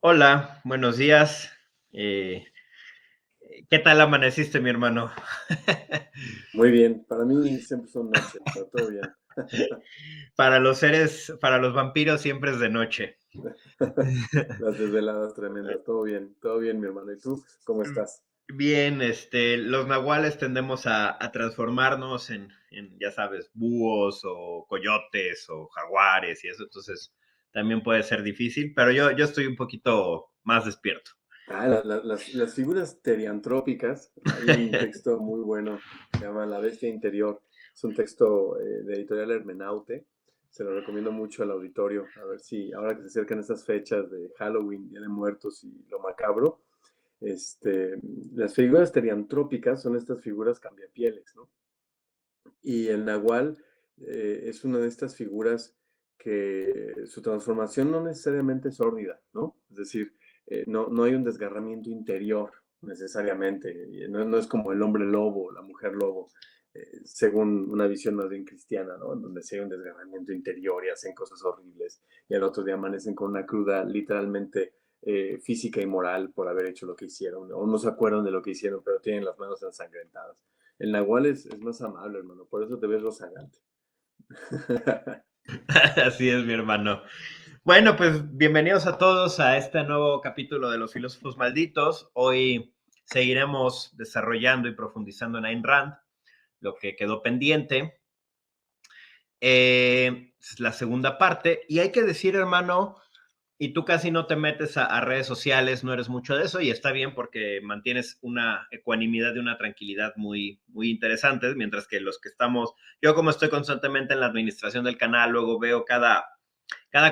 Hola, buenos días. Eh, ¿Qué tal amaneciste, mi hermano? Muy bien, para mí siempre son noches, pero todo bien. Para los vampiros siempre es de noche. Las desveladas tremendas, todo bien, mi hermano. ¿Y tú, cómo estás? Bien, los nahuales tendemos a transformarnos ya sabes, búhos o coyotes o jaguares y eso, entonces también puede ser difícil, pero yo estoy un poquito más despierto. Las figuras teriantrópicas, hay un texto muy bueno, se llama La Bestia Interior, es un texto de editorial Hermenaute, se lo recomiendo mucho al auditorio, a ver si ahora que se acercan estas fechas de Halloween, Día de Muertos y lo macabro, este, las figuras teriantrópicas son estas figuras cambiapieles, ¿no? Y el nahual es una de estas figuras que su transformación no necesariamente es sórdida, ¿no? Es decir, no hay un desgarramiento interior necesariamente. No es como el hombre lobo, la mujer lobo, según una visión más bien cristiana, ¿no? En donde sí hay un desgarramiento interior y hacen cosas horribles y al otro día amanecen con una cruda literalmente física y moral por haber hecho lo que hicieron, o no se acuerdan de lo que hicieron, pero tienen las manos ensangrentadas. El nahual es más amable, hermano, por eso te ves rozagante. Así es, mi hermano. Bueno, pues bienvenidos a todos a este nuevo capítulo de Los Filósofos Malditos. Hoy seguiremos desarrollando y profundizando en Ayn Rand, lo que quedó pendiente. Es la segunda parte. Y hay que decir, hermano, y tú casi no te metes a redes sociales, no eres mucho de eso, y está bien porque mantienes una ecuanimidad y una tranquilidad muy interesantes, mientras que los que estamos, yo como estoy constantemente en la administración del canal, luego veo cada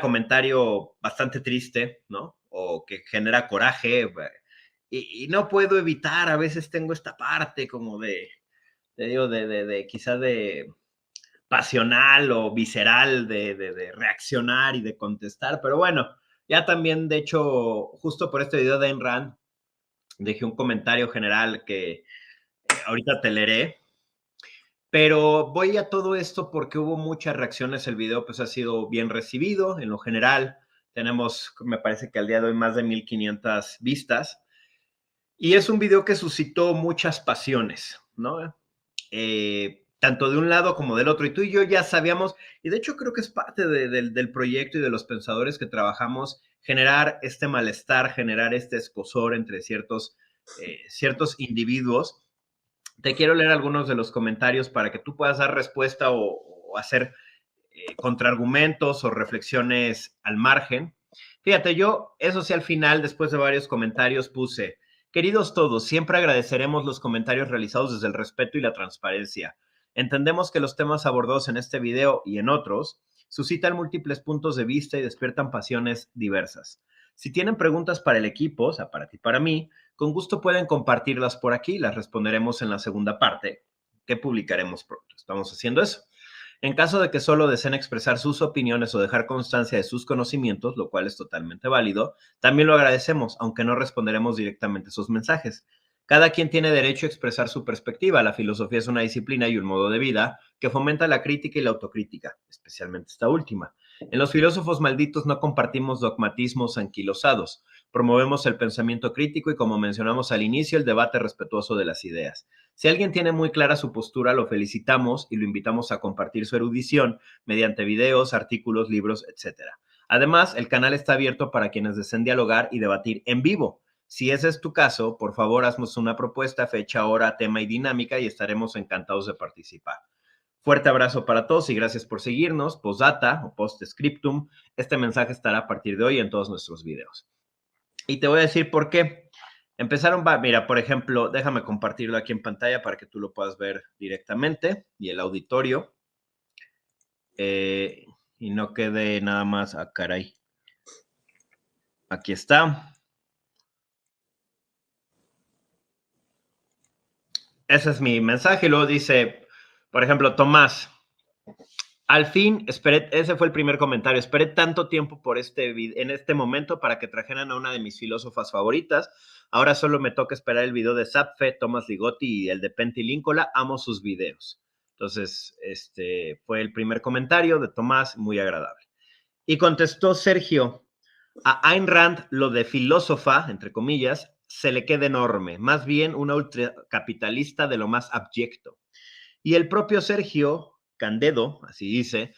comentario bastante triste, ¿no? O que genera coraje. Y no puedo evitar, a veces tengo esta parte como te digo, quizá de pasional o visceral de reaccionar y de contestar, pero bueno, ya también, de hecho, justo por este video de Ayn Rand, dejé un comentario general que ahorita te leeré, pero voy a todo esto porque hubo muchas reacciones. El video pues ha sido bien recibido en lo general. Tenemos, me parece que al día de hoy, más de 1500 vistas. Y es un video que suscitó muchas pasiones, ¿no? Tanto de un lado como del otro. Y tú y yo ya sabíamos, y de hecho creo que es parte del proyecto y de los pensadores que trabajamos, generar este malestar, generar este escozor entre ciertos individuos. Te quiero leer algunos de los comentarios para que tú puedas dar respuesta o hacer contraargumentos o reflexiones al margen. Fíjate, yo, eso sí, al final, después de varios comentarios, puse: queridos todos, siempre agradeceremos los comentarios realizados desde el respeto y la transparencia. Entendemos que los temas abordados en este video y en otros suscitan múltiples puntos de vista y despiertan pasiones diversas. Si tienen preguntas para el equipo, o sea, para ti, para mí, con gusto pueden compartirlas por aquí, las responderemos en la segunda parte que publicaremos pronto. Estamos haciendo eso. En caso de que solo deseen expresar sus opiniones o dejar constancia de sus conocimientos, lo cual es totalmente válido, también lo agradecemos, aunque no responderemos directamente a sus mensajes. Cada quien tiene derecho a expresar su perspectiva. La filosofía es una disciplina y un modo de vida que fomenta la crítica y la autocrítica, especialmente esta última. En los filósofos malditos no compartimos dogmatismos anquilosados. Promovemos el pensamiento crítico y, como mencionamos al inicio, el debate respetuoso de las ideas. Si alguien tiene muy clara su postura, lo felicitamos y lo invitamos a compartir su erudición mediante videos, artículos, libros, etcétera. Además, el canal está abierto para quienes deseen dialogar y debatir en vivo. Si ese es tu caso, por favor, haznos una propuesta, fecha, hora, tema y dinámica y estaremos encantados de participar. Fuerte abrazo para todos y gracias por seguirnos. Postdata o postscriptum. Este mensaje estará a partir de hoy en todos nuestros videos. Y te voy a decir por qué. Mira, por ejemplo, déjame compartirlo aquí en pantalla para que tú lo puedas ver directamente y el auditorio. Y no quede nada más, caray. Aquí está. ese es mi mensaje. Y luego dice, por ejemplo, Tomás, al fin, esperé, ese fue el primer comentario, esperé tanto tiempo por en este momento para que trajeran a una de mis filósofas favoritas. Ahora solo me toca esperar el video de Zapfe, Tomás Ligotti y el de Pentti Linkola. Amo sus videos. Entonces, fue el primer comentario de Tomás, muy agradable. Y contestó Sergio, a Ayn Rand lo de filósofa, entre comillas, se le queda enorme, más bien una ultracapitalista de lo más abyecto. Y el propio Sergio Candedo, así dice,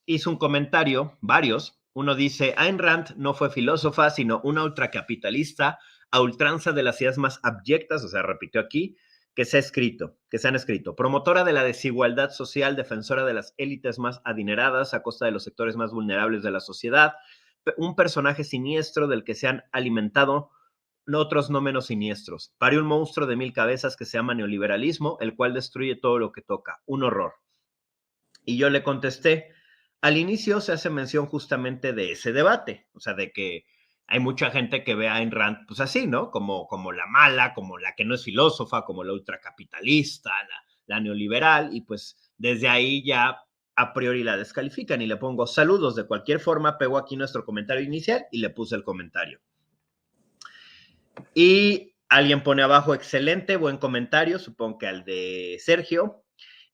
hizo un comentario, varios. Uno dice, Ayn Rand no fue filósofa, sino una ultracapitalista a ultranza de las ideas más abyectas, o sea, repitió aquí, que se han escrito. Promotora de la desigualdad social, defensora de las élites más adineradas a costa de los sectores más vulnerables de la sociedad, un personaje siniestro del que se han alimentado otros no menos siniestros. Parió un monstruo de 1000 cabezas que se llama neoliberalismo, el cual destruye todo lo que toca. Un horror. Y yo le contesté, al inicio se hace mención justamente de ese debate, o sea, de que hay mucha gente que ve a Ayn Rand, pues así, ¿no? Como la mala, como la que no es filósofa, como la ultracapitalista, la neoliberal, y pues desde ahí ya a priori la descalifican y le pongo saludos de cualquier forma, pego aquí nuestro comentario inicial y le puse el comentario. Y alguien pone abajo, excelente, buen comentario, supongo que al de Sergio.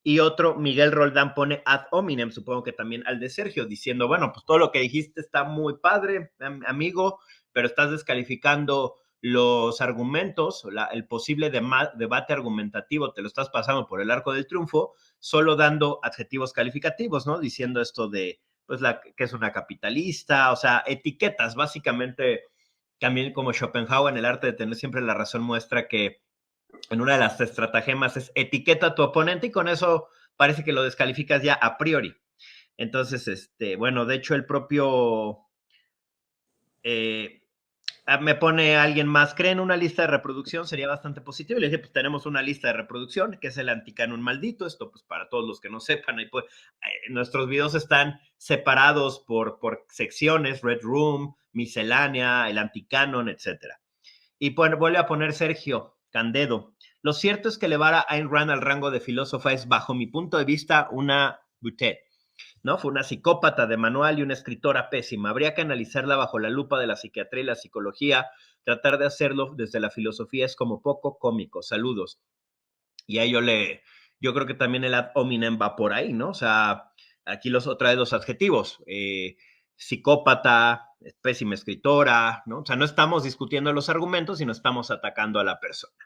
Y otro, Miguel Roldán, pone ad hominem, supongo que también al de Sergio, diciendo, bueno, pues todo lo que dijiste está muy padre, amigo, pero estás descalificando los argumentos, el posible debate argumentativo, te lo estás pasando por el arco del triunfo, solo dando adjetivos calificativos, ¿no? Diciendo esto de, pues, que es una capitalista, o sea, etiquetas, básicamente, también como Schopenhauer en el arte de tener siempre la razón muestra que en una de las estratagemas es etiqueta a tu oponente y con eso parece que lo descalificas ya a priori. Entonces, bueno, de hecho el propio me pone alguien más, ¿creen una lista de reproducción? Sería bastante positivo. Y le dije, pues tenemos una lista de reproducción, que es el anticanon maldito. Esto, pues para todos los que no sepan, ahí pues, nuestros videos están separados por secciones, Red Room, miscelánea, el anticanon, etcétera. Y vuelve a poner Sergio Candedo. Lo cierto es que elevar a Ayn Rand al rango de filósofa es, bajo mi punto de vista, una butet, ¿no? Fue una psicópata de manual y una escritora pésima. Habría que analizarla bajo la lupa de la psiquiatría y la psicología. Tratar de hacerlo desde la filosofía es como poco cómico. Saludos. Y ahí yo creo que también el ad hominem va por ahí, ¿no? O sea, aquí trae dos adjetivos. Psicópata, pésima escritora, ¿no? O sea, no estamos discutiendo los argumentos, sino estamos atacando a la persona.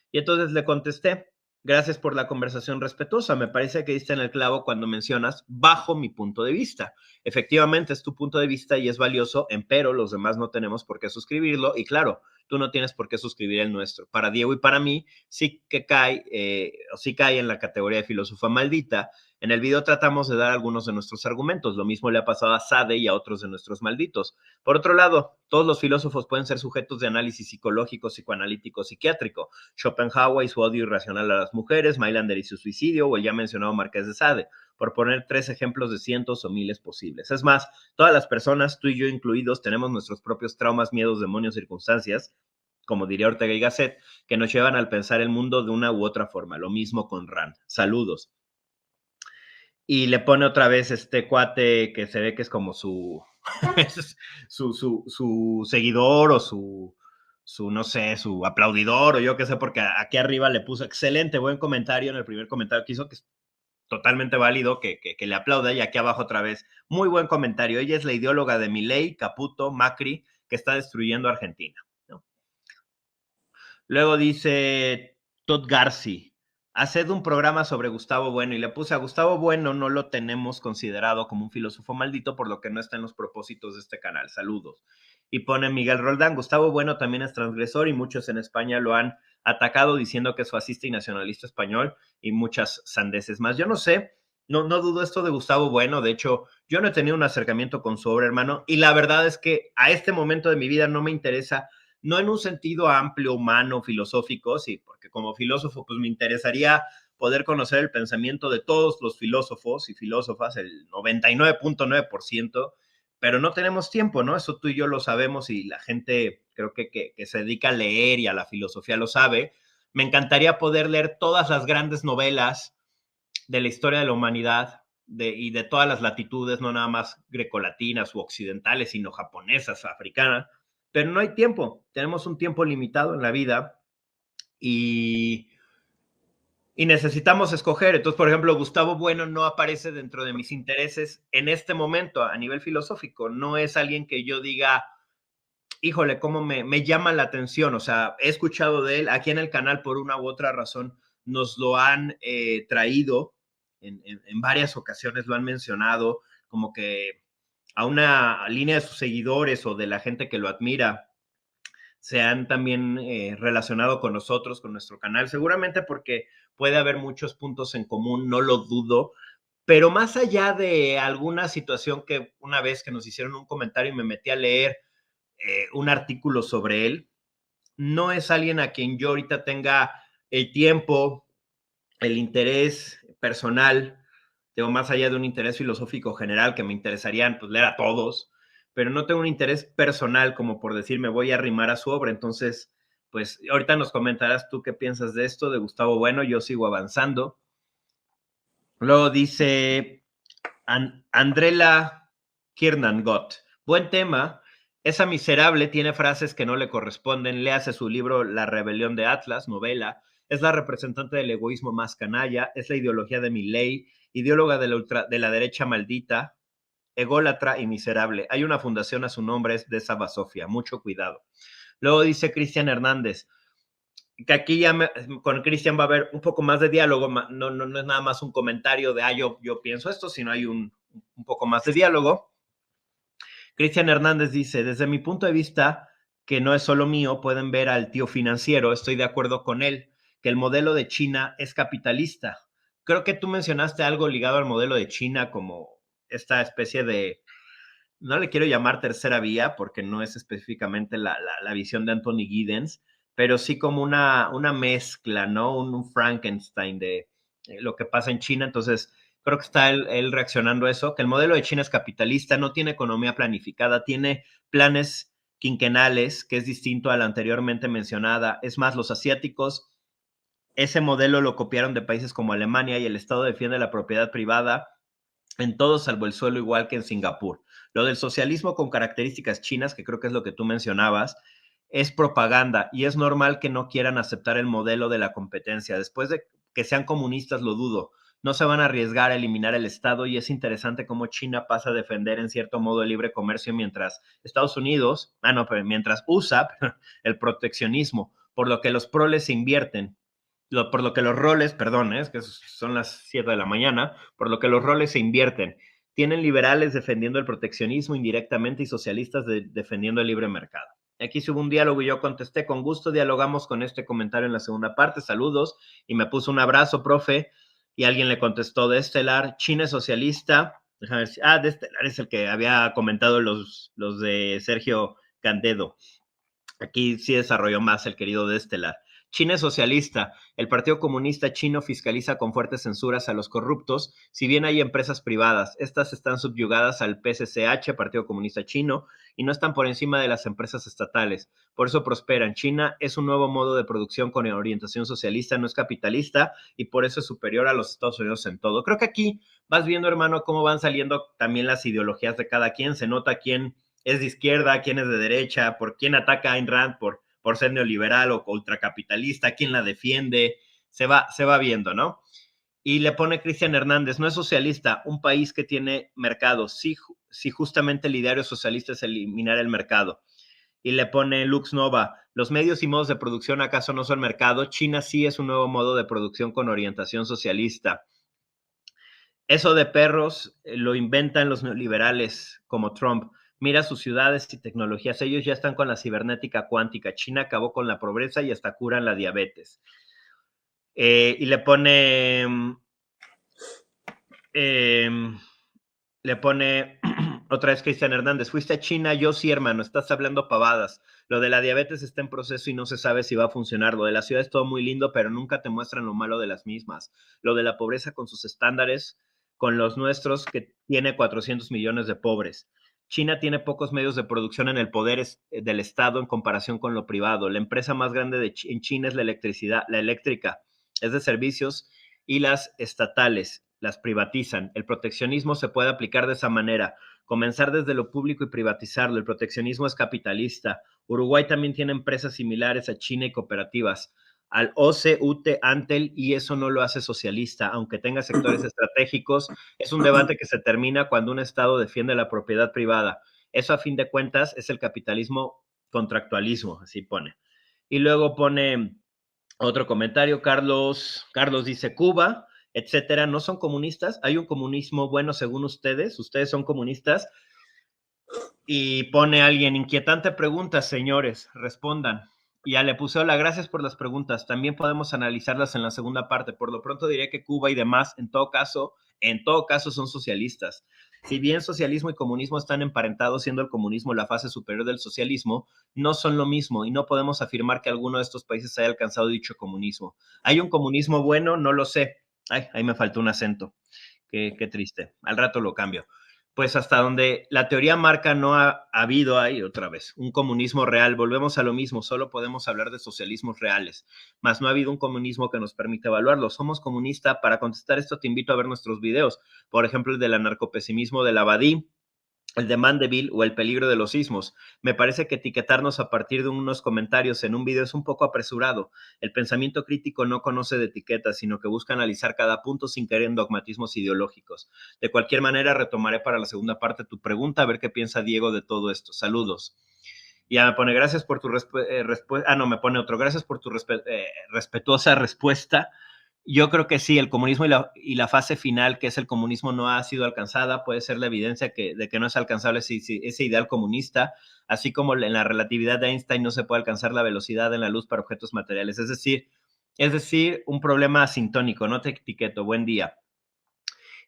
Y entonces le contesté, gracias por la conversación respetuosa. Me parece que diste en el clavo cuando mencionas bajo mi punto de vista. Efectivamente, es tu punto de vista y es valioso, empero los demás no tenemos por qué suscribirlo. Y claro, tú no tienes por qué suscribir el nuestro. Para Diego y para mí, sí que sí cae en la categoría de filósofa maldita. En el video tratamos de dar algunos de nuestros argumentos. Lo mismo le ha pasado a Sade y a otros de nuestros malditos. Por otro lado, todos los filósofos pueden ser sujetos de análisis psicológico, psicoanalítico, psiquiátrico. Schopenhauer y su odio irracional a las mujeres, Mailander y su suicidio, o el ya mencionado Marqués de Sade, por poner 3 ejemplos de cientos o miles posibles. Es más, todas las personas, tú y yo incluidos, tenemos nuestros propios traumas, miedos, demonios, circunstancias, como diría Ortega y Gasset, que nos llevan al pensar el mundo de una u otra forma. Lo mismo con Rand. Saludos. Y le pone otra vez este cuate que se ve que es como su su seguidor o no sé, su aplaudidor o yo qué sé, porque aquí arriba le puso excelente, buen comentario en el primer comentario que hizo, que es totalmente válido que le aplauda, y aquí abajo otra vez, muy buen comentario. Ella es la ideóloga de Milei, Caputo, Macri, que está destruyendo Argentina, ¿no? Luego dice Todd Garci, haced un programa sobre Gustavo Bueno, y le puse a Gustavo Bueno, no lo tenemos considerado como un filósofo maldito, por lo que no está en los propósitos de este canal. Saludos. Y pone Miguel Roldán, Gustavo Bueno también es transgresor y muchos en España lo han atacado diciendo que es fascista y nacionalista español y muchas sandeces más. Yo no sé, no dudo esto de Gustavo Bueno, de hecho, yo no he tenido un acercamiento con su obra, hermano, y la verdad es que a este momento de mi vida no me interesa, no en un sentido amplio, humano, filosófico, sí, porque como filósofo, pues me interesaría poder conocer el pensamiento de todos los filósofos y filósofas, el 99.9%, pero no tenemos tiempo, ¿no? Eso tú y yo lo sabemos y la gente creo que se dedica a leer y a la filosofía lo sabe. Me encantaría poder leer todas las grandes novelas de la historia de la humanidad y de todas las latitudes, no nada más grecolatinas u occidentales, sino japonesas, africanas, pero no hay tiempo. Tenemos un tiempo limitado en la vida y necesitamos escoger. Entonces, por ejemplo, Gustavo Bueno no aparece dentro de mis intereses en este momento a nivel filosófico. No es alguien que yo diga, híjole, cómo me llama la atención. O sea, he escuchado de él aquí en el canal por una u otra razón. Nos lo han traído en varias ocasiones, lo han mencionado, como que a una línea de sus seguidores o de la gente que lo admira se han también relacionado con nosotros, con nuestro canal, seguramente porque puede haber muchos puntos en común, no lo dudo, pero más allá de alguna situación que una vez que nos hicieron un comentario y me metí a leer un artículo sobre él, no es alguien a quien yo ahorita tenga el tiempo, el interés personal, digo, más allá de un interés filosófico general que me interesarían pues, leer a todos, pero no tengo un interés personal como por decir me voy a arrimar a su obra. Entonces, pues ahorita nos comentarás tú qué piensas de esto, de Gustavo Bueno, yo sigo avanzando. Luego dice Andrela Kiernangot, buen tema, esa miserable tiene frases que no le corresponden, léase su libro La rebelión de Atlas, novela, es la representante del egoísmo más canalla, es la ideología de Milley, ideóloga de la derecha maldita, ególatra y miserable. Hay una fundación a su nombre, es de esa basofia, mucho cuidado. Luego dice Cristian Hernández, que aquí ya con Cristian va a haber un poco más de diálogo, no es nada más un comentario de, yo pienso esto, sino hay un poco más de diálogo. Cristian Hernández dice, desde mi punto de vista, que no es solo mío, pueden ver al tío financiero, estoy de acuerdo con él, que el modelo de China es capitalista. Creo que tú mencionaste algo ligado al modelo de China como esta especie de, no le quiero llamar tercera vía porque no es específicamente la visión de Anthony Giddens, pero sí como una mezcla, ¿no? Un Frankenstein de lo que pasa en China. Entonces, creo que está él reaccionando a eso, que el modelo de China es capitalista, no tiene economía planificada, tiene planes quinquenales, que es distinto a la anteriormente mencionada. Es más, los asiáticos, ese modelo lo copiaron de países como Alemania y el Estado defiende la propiedad privada en todo salvo el suelo, igual que en Singapur. Lo del socialismo con características chinas, que creo que es lo que tú mencionabas, es propaganda y es normal que no quieran aceptar el modelo de la competencia. Después de que sean comunistas, lo dudo. No se van a arriesgar a eliminar el Estado y es interesante cómo China pasa a defender en cierto modo el libre comercio mientras Estados Unidos, pero mientras USA el proteccionismo, por lo que los proles se invierten por lo que los roles, perdón, es que son las 7 de la mañana, por lo que los roles se invierten. Tienen liberales defendiendo el proteccionismo indirectamente y socialistas defendiendo el libre mercado. Aquí hubo un diálogo y yo contesté, con gusto dialogamos con este comentario en la segunda parte, saludos, y me puso un abrazo, profe, y alguien le contestó de Estelar, China es socialista, déjame ver si, de Estelar es el que había comentado los de Sergio Candedo. Aquí sí desarrolló más el querido de Estelar. China es socialista. El Partido Comunista Chino fiscaliza con fuertes censuras a los corruptos, si bien hay empresas privadas. Estas están subyugadas al PCCH, Partido Comunista Chino, y no están por encima de las empresas estatales. Por eso prosperan. China es un nuevo modo de producción con orientación socialista, no es capitalista, y por eso es superior a los Estados Unidos en todo. Creo que aquí vas viendo, hermano, cómo van saliendo también las ideologías de cada quien. Se nota quién es de izquierda, quién es de derecha, por quién ataca a Ayn Rand por ser neoliberal o ultracapitalista, quién la defiende, se va viendo, ¿no? Y le pone Cristian Hernández, no es socialista, un país que tiene mercado, si justamente el ideario socialista es eliminar el mercado. Y le pone Lux Nova, los medios y modos de producción acaso no son mercado, China sí es un nuevo modo de producción con orientación socialista. Eso de perros lo inventan los neoliberales como Trump. Mira sus ciudades y tecnologías. Ellos ya están con la cibernética cuántica. China acabó con la pobreza y hasta curan la diabetes. Y le pone... le pone otra vez Cristian Hernández. Fuiste a China, yo sí, hermano. Estás hablando pavadas. Lo de la diabetes está en proceso y no se sabe si va a funcionar. Lo de la ciudad es todo muy lindo, pero nunca te muestran lo malo de las mismas. Lo de la pobreza con sus estándares, con los nuestros, que tiene 400 millones de pobres. China tiene pocos medios de producción en el poder del Estado en comparación con lo privado. La empresa más grande en China es la electricidad, la eléctrica, es de servicios, y las estatales las privatizan. El proteccionismo se puede aplicar de esa manera: comenzar desde lo público y privatizarlo. El proteccionismo es capitalista. Uruguay también tiene empresas similares a China y cooperativas al OCE, UTE, Antel, y eso no lo hace socialista, aunque tenga sectores estratégicos. Es un debate que se termina cuando un Estado defiende la propiedad privada. Eso, a fin de cuentas, es el capitalismo contractualismo, así pone. Y luego pone otro comentario: Carlos dice: Cuba, etcétera, no son comunistas. Hay un comunismo bueno según ustedes son comunistas. Y pone alguien: inquietante pregunta, señores, respondan. Y ya le puse: hola, gracias por las preguntas. También podemos analizarlas en la segunda parte. Por lo pronto diré que Cuba y demás, en todo caso, son socialistas. Si bien socialismo y comunismo están emparentados, siendo el comunismo la fase superior del socialismo, no son lo mismo y no podemos afirmar que alguno de estos países haya alcanzado dicho comunismo. ¿Hay un comunismo bueno? No lo sé. Ay, ahí me faltó un acento. Qué triste. Al rato lo cambio. Pues hasta donde la teoría marca, no ha habido ahí otra vez un comunismo real. Volvemos a lo mismo, solo podemos hablar de socialismos reales, mas no ha habido un comunismo que nos permita evaluarlo. Somos comunistas. Para contestar esto te invito a ver nuestros videos, por ejemplo el del anarcopesimismo de Abadí, el de Mandeville o el peligro de los sismos. Me parece que etiquetarnos a partir de unos comentarios en un video es un poco apresurado. El pensamiento crítico no conoce de etiquetas, sino que busca analizar cada punto sin caer en dogmatismos ideológicos. De cualquier manera, retomaré para la segunda parte tu pregunta, a ver qué piensa Diego de todo esto. Saludos. Ya me pone: gracias por tu respuesta. No, me pone otro: gracias por tu respetuosa respuesta. Yo creo que sí, el comunismo y la fase final, que es el comunismo, no ha sido alcanzada. Puede ser la evidencia de que no es alcanzable ese ideal comunista, así como en la relatividad de Einstein no se puede alcanzar la velocidad en la luz para objetos materiales. Es decir, un problema asintónico. No te etiqueto. Buen día.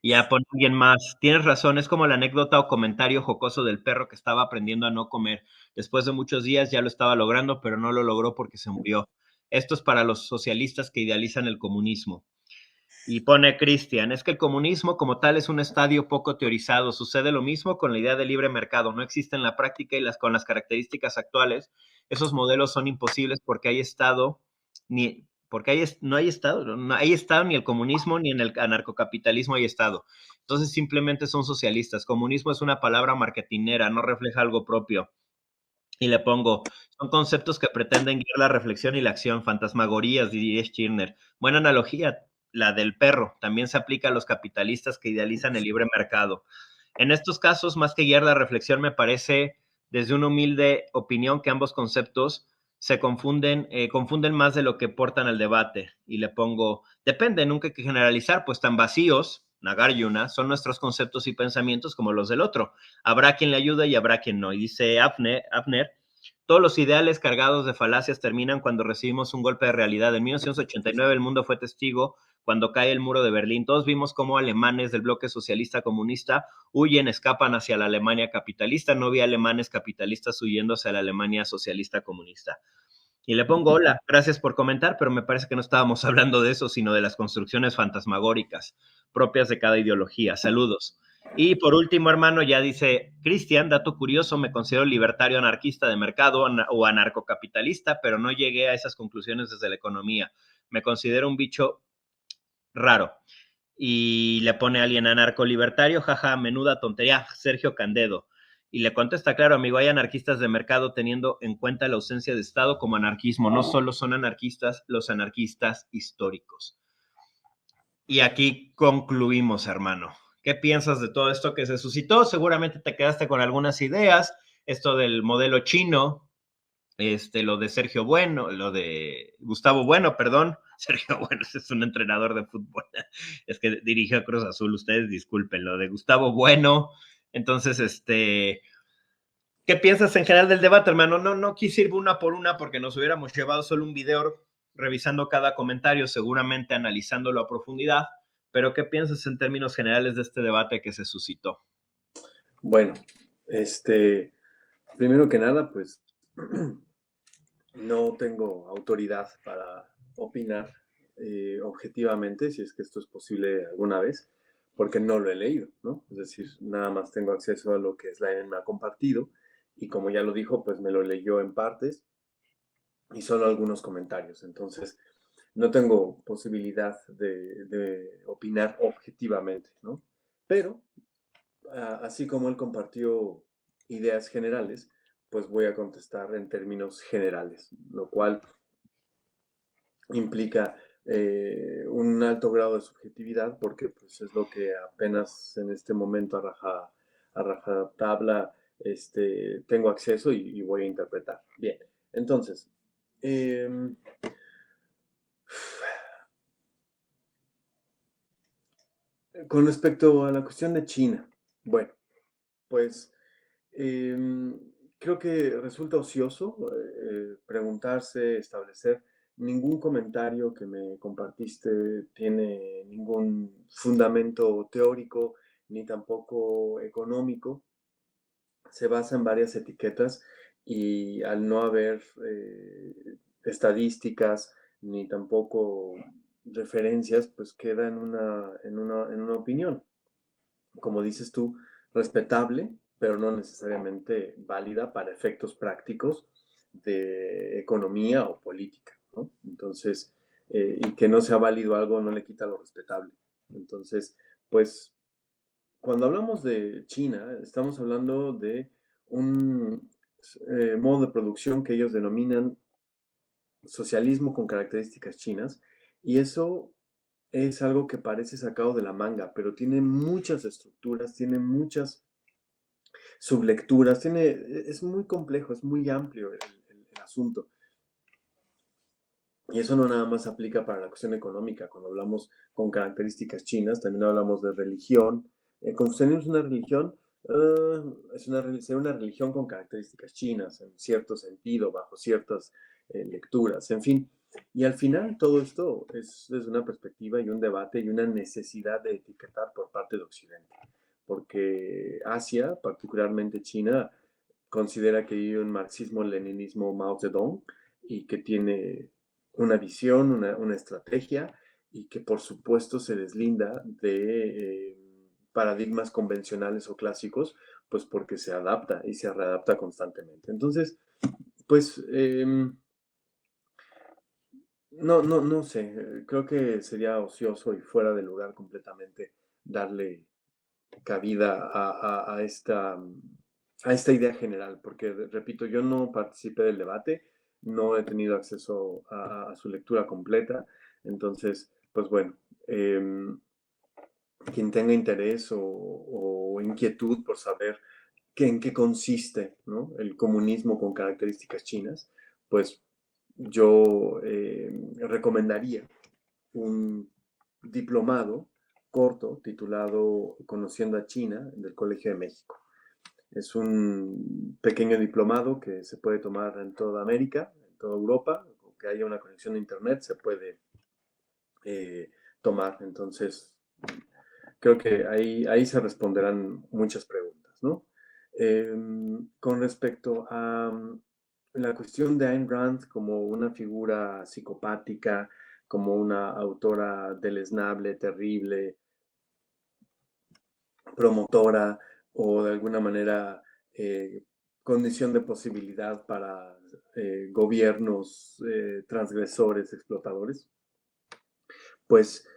Y ya pone alguien más: tienes razón, es como la anécdota o comentario jocoso del perro que estaba aprendiendo a no comer. Después de muchos días ya lo estaba logrando, pero no lo logró porque se murió. Esto es para los socialistas que idealizan el comunismo. Y pone Cristian: es que el comunismo como tal es un estadio poco teorizado. Sucede lo mismo con la idea de libre mercado. No existe en la práctica y con las características actuales, esos modelos son imposibles porque hay Estado, no hay Estado, no hay Estado ni el comunismo ni en el anarcocapitalismo hay Estado. Entonces simplemente son socialistas. Comunismo es una palabra marketinera, no refleja algo propio. Y le pongo: son conceptos que pretenden guiar la reflexión y la acción, fantasmagorías, diría Stirner. Buena analogía, la del perro. También se aplica a los capitalistas que idealizan el libre mercado. En estos casos, más que guiar la reflexión, me parece, desde una humilde opinión, que ambos conceptos se confunden más de lo que portan al debate. Y le pongo: depende, nunca hay que generalizar, pues tan vacíos, Nagarjuna, son nuestros conceptos y pensamientos como los del otro. Habrá quien le ayude y habrá quien no. Y dice Abner: todos los ideales cargados de falacias terminan cuando recibimos un golpe de realidad. En 1989 el mundo fue testigo cuando cae el muro de Berlín. Todos vimos cómo alemanes del bloque socialista comunista huyen, escapan hacia la Alemania capitalista. No vi alemanes capitalistas huyendo hacia la Alemania socialista comunista. Y le pongo: hola, gracias por comentar, pero me parece que no estábamos hablando de eso, sino de las construcciones fantasmagóricas propias de cada ideología. Saludos. Y por último, hermano, ya dice Cristian: dato curioso, me considero libertario anarquista de mercado o anarcocapitalista, pero no llegué a esas conclusiones desde la economía. Me considero un bicho raro. Y le pone a alguien: anarco-libertario, jaja, menuda tontería, Sergio Candedo. Y le contesta: claro, amigo, hay anarquistas de mercado teniendo en cuenta la ausencia de Estado como anarquismo. No solo son anarquistas los anarquistas históricos. Y aquí concluimos, hermano. ¿Qué piensas de todo esto que se suscitó? Seguramente te quedaste con algunas ideas. Esto del modelo chino, lo de Sergio Bueno, lo de Gustavo Bueno, perdón. Sergio Bueno es un entrenador de fútbol. Es que dirigió a Cruz Azul, ustedes disculpen, lo de Gustavo Bueno. Entonces, ¿qué piensas en general del debate, hermano? No quise ir una por una porque nos hubiéramos llevado solo un video revisando cada comentario, seguramente analizándolo a profundidad, pero ¿qué piensas en términos generales de este debate que se suscitó? Bueno, primero que nada, pues no tengo autoridad para opinar objetivamente, si es que esto es posible alguna vez, porque no lo he leído, ¿no? Es decir, nada más tengo acceso a lo que Slayer me ha compartido y como ya lo dijo, pues me lo leyó en partes y solo algunos comentarios. Entonces, no tengo posibilidad de opinar objetivamente, ¿no? Pero, así como él compartió ideas generales, pues voy a contestar en términos generales, lo cual implica un alto grado de subjetividad porque pues, es lo que apenas en este momento a rajatabla tengo acceso y voy a interpretar. Bien, entonces, em, con respecto a la cuestión de China, bueno, pues creo que resulta ocioso preguntarse, establecer. Ningún comentario que me compartiste tiene ningún fundamento teórico ni tampoco económico. Se basa en varias etiquetas y al no haber estadísticas ni tampoco referencias, pues queda en una opinión, como dices tú, respetable, pero no necesariamente válida para efectos prácticos de economía o política, ¿no? Entonces, y que no sea válido algo no le quita lo respetable. Entonces, pues, cuando hablamos de China, estamos hablando de un modo de producción que ellos denominan socialismo con características chinas, y eso es algo que parece sacado de la manga, pero tiene muchas estructuras, tiene muchas sublecturas, es muy complejo, es muy amplio el asunto. Y eso no nada más aplica para la cuestión económica. Cuando hablamos con características chinas, también hablamos de religión. Cuando tenemos una religión, sería una religión con características chinas, en cierto sentido, bajo ciertas lecturas, en fin. Y al final todo esto es desde una perspectiva y un debate y una necesidad de etiquetar por parte de Occidente. Porque Asia, particularmente China, considera que hay un marxismo-leninismo Mao Zedong y que tiene una visión, una estrategia y que por supuesto se deslinda de paradigmas convencionales o clásicos, pues porque se adapta y se readapta constantemente. Entonces, pues no sé, creo que sería ocioso y fuera de lugar completamente darle cabida a esta idea general, porque, repito, yo no participé del debate, no he tenido acceso a su lectura completa, entonces, pues bueno, quien tenga interés o inquietud por saber en qué consiste, ¿no?, el comunismo con características chinas, pues yo recomendaría un diplomado corto titulado Conociendo a China del Colegio de México. Es un pequeño diplomado que se puede tomar en toda América, en toda Europa, o que haya una conexión a internet, se puede tomar. Entonces, creo que ahí se responderán muchas preguntas, ¿no? Con respecto a la cuestión de Ayn Rand como una figura psicopática, como una autora deleznable, terrible, promotora o de alguna manera condición de posibilidad para gobiernos transgresores, explotadores, pues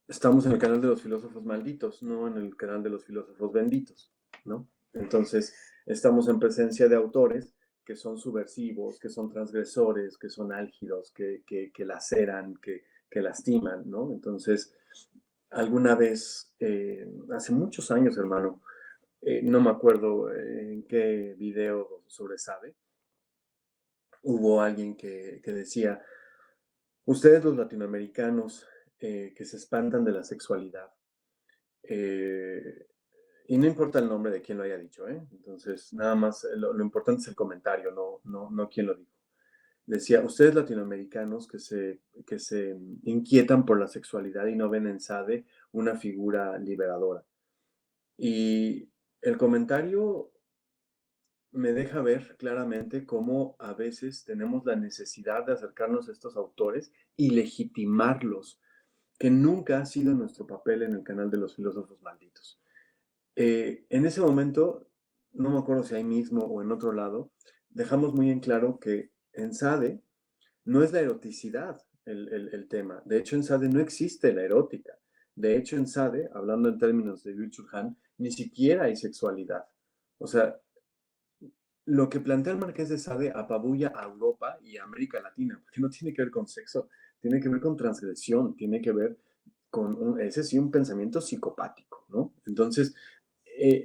estamos en el canal de los filósofos malditos, no en el canal de los filósofos benditos, ¿no? Entonces, estamos en presencia de autores que son subversivos, que son transgresores, que son álgidos, que laceran, que lastiman, ¿no? Entonces, alguna vez, hace muchos años, hermano, no me acuerdo en qué video sobre Sabe, hubo alguien que decía, ustedes los latinoamericanos que se espantan de la sexualidad, eh, y no importa el nombre de quien lo haya dicho, ¿eh? Entonces, nada más, lo importante es el comentario, no quién lo dijo. Decía, ustedes latinoamericanos que se inquietan por la sexualidad y no ven en Sade una figura liberadora. Y el comentario me deja ver claramente cómo a veces tenemos la necesidad de acercarnos a estos autores y legitimarlos que nunca ha sido nuestro papel en el canal de los filósofos malditos. En ese momento, no me acuerdo si ahí mismo o en otro lado, dejamos muy en claro que en SADE no es la eroticidad el tema. De hecho, en SADE no existe la erótica. De hecho, en SADE, hablando en términos de Byung-Chul Han, ni siquiera hay sexualidad. O sea, lo que plantea el Marqués de Sade apabulla a Europa y a América Latina, porque no tiene que ver con sexo, tiene que ver con transgresión, tiene que ver con, ese sí, un pensamiento psicopático, ¿no? Entonces,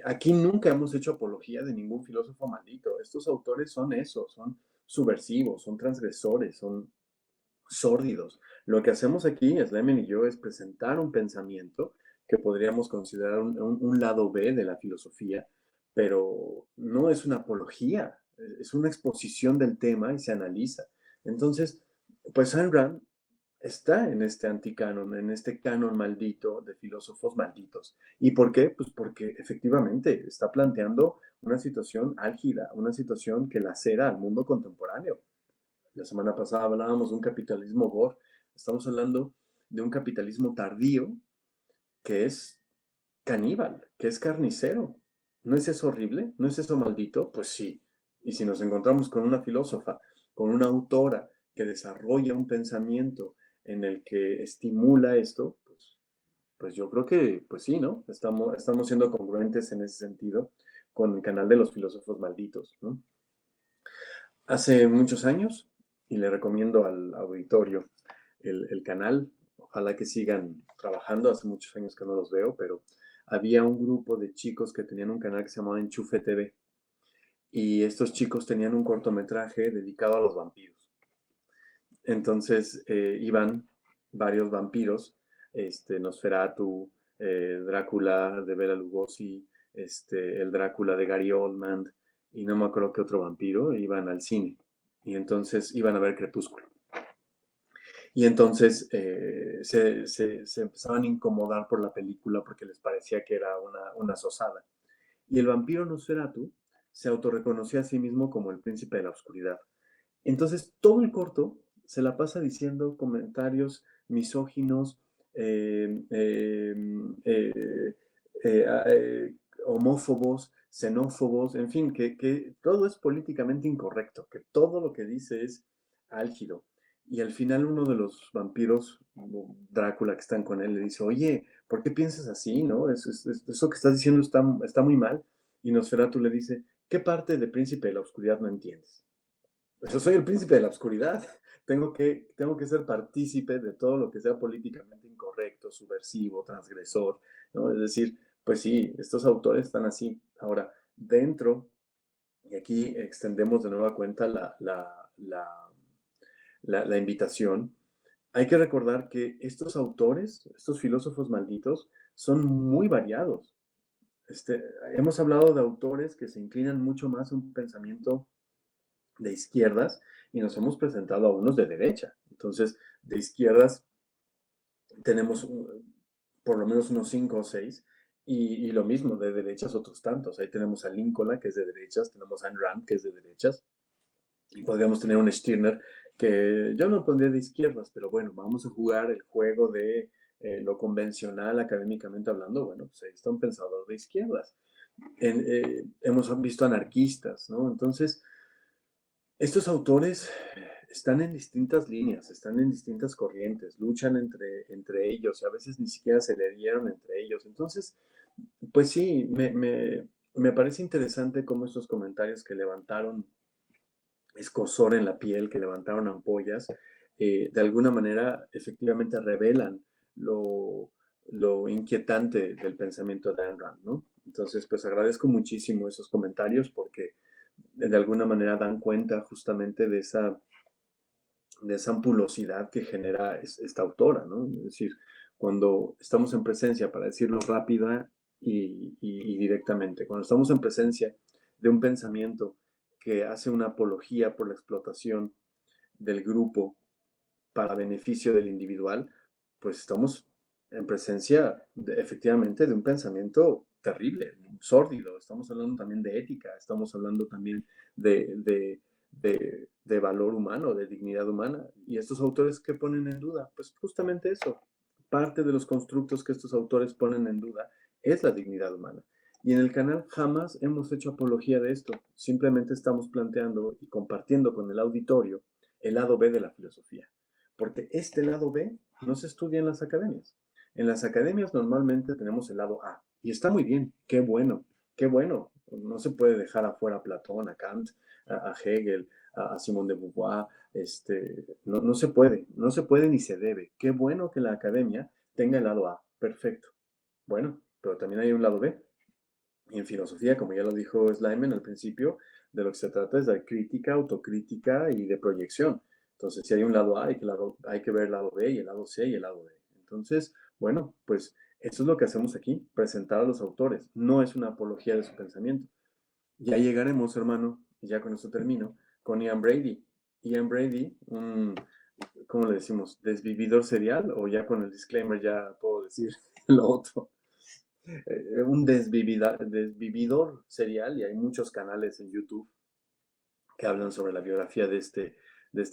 aquí nunca hemos hecho apología de ningún filósofo maldito. Estos autores son eso, son subversivos, son transgresores, son sórdidos. Lo que hacemos aquí, Slemen y yo, es presentar un pensamiento que podríamos considerar un lado B de la filosofía, pero no es una apología, es una exposición del tema y se analiza. Entonces, pues Ayn Rand está en este anticanon, en este canon maldito de filósofos malditos. ¿Y por qué? Pues porque efectivamente está planteando una situación álgida, una situación que lacera al mundo contemporáneo. La semana pasada hablábamos de un capitalismo gore. Estamos hablando de un capitalismo tardío que es caníbal, que es carnicero. ¿No es eso horrible? ¿No es eso maldito? Pues sí. Y si nos encontramos con una filósofa, con una autora que desarrolla un pensamiento en el que estimula esto, pues yo creo que, pues sí, ¿no? Estamos siendo congruentes en ese sentido con el canal de los filósofos malditos, ¿no? Hace muchos años, y le recomiendo al auditorio el canal, ojalá que sigan trabajando, hace muchos años que no los veo, pero había un grupo de chicos que tenían un canal que se llamaba Enchufe TV, y estos chicos tenían un cortometraje dedicado a los vampiros. Entonces iban varios vampiros, Nosferatu, Drácula de Bela Lugosi, el Drácula de Gary Oldman, y no me acuerdo qué otro vampiro, iban al cine. Y entonces iban a ver Crepúsculo. Y entonces se empezaban a incomodar por la película porque les parecía que era una sosada. Y el vampiro Nosferatu se autorreconocía a sí mismo como el príncipe de la oscuridad. Entonces, todo el corto se la pasa diciendo comentarios misóginos, eh, eh, eh, homófobos, xenófobos, en fin, que todo es políticamente incorrecto, que todo lo que dice es álgido. Y al final uno de los vampiros, Drácula, que están con él, le dice, oye, ¿por qué piensas así? ¿No? Eso que estás diciendo está muy mal. Y Nosferatu le dice, ¿qué parte de Príncipe de la Oscuridad no entiendes? Pues yo soy el príncipe de la oscuridad. Tengo que ser partícipe de todo lo que sea políticamente incorrecto, subversivo, transgresor, ¿no? Es decir, pues sí, estos autores están así. Ahora, dentro, y aquí extendemos de nueva cuenta la invitación, hay que recordar que estos autores, estos filósofos malditos, son muy variados. Hemos hablado de autores que se inclinan mucho más a un pensamiento de izquierdas y nos hemos presentado a unos de derecha. Entonces, de izquierdas tenemos por lo menos unos 5 o 6 y lo mismo, de derechas otros tantos. Ahí tenemos a Lincoln, que es de derechas, tenemos a Ayn Rand, que es de derechas, y podríamos tener un Stirner que yo no pondría de izquierdas, pero bueno, vamos a jugar el juego de lo convencional académicamente hablando. Bueno, pues ahí está un pensador de izquierdas. Hemos visto anarquistas, ¿no? Entonces, estos autores están en distintas líneas, están en distintas corrientes, luchan entre ellos y a veces ni siquiera se le dieron entre ellos. Entonces, pues sí, me parece interesante cómo estos comentarios que levantaron escozor en la piel, que levantaron ampollas, de alguna manera efectivamente revelan lo, lo inquietante del pensamiento de Ayn Rand, ¿no? Entonces, pues agradezco muchísimo esos comentarios porque de alguna manera dan cuenta justamente de esa ampulosidad que genera esta autora, ¿no? Es decir, cuando estamos en presencia, para decirlo rápida y directamente, cuando estamos en presencia de un pensamiento que hace una apología por la explotación del grupo para beneficio del individual, pues estamos en presencia efectivamente de un pensamiento terrible, sórdido. Estamos hablando también de ética, estamos hablando también de valor humano, de dignidad humana. Y estos autores que ponen en duda, pues justamente eso, parte de los constructos que estos autores ponen en duda es la dignidad humana. Y en el canal jamás hemos hecho apología de esto, simplemente estamos planteando y compartiendo con el auditorio el lado B de la filosofía, porque este lado B no se estudia en las academias. En las academias normalmente tenemos el lado A, y está muy bien, qué bueno. No se puede dejar afuera a Platón, a Kant, a Hegel, a Simone de Beauvoir, no se puede ni se debe. Qué bueno que la academia tenga el lado A, perfecto. Bueno, pero también hay un lado B. Y en filosofía, como ya lo dijo Slyman al principio, de lo que se trata es de crítica, autocrítica y de proyección. Entonces, si hay un lado A, hay que ver el lado B y el lado C y el lado D. Entonces, bueno, pues eso es lo que hacemos aquí, presentar a los autores. No es una apología de su pensamiento. Ya llegaremos, hermano, y ya con eso termino, con Ian Brady. Ian Brady, ¿cómo le decimos? ¿Desvividor serial? O ya con el disclaimer ya puedo decir lo otro. Un desvividor serial, y hay muchos canales en YouTube que hablan sobre la biografía de este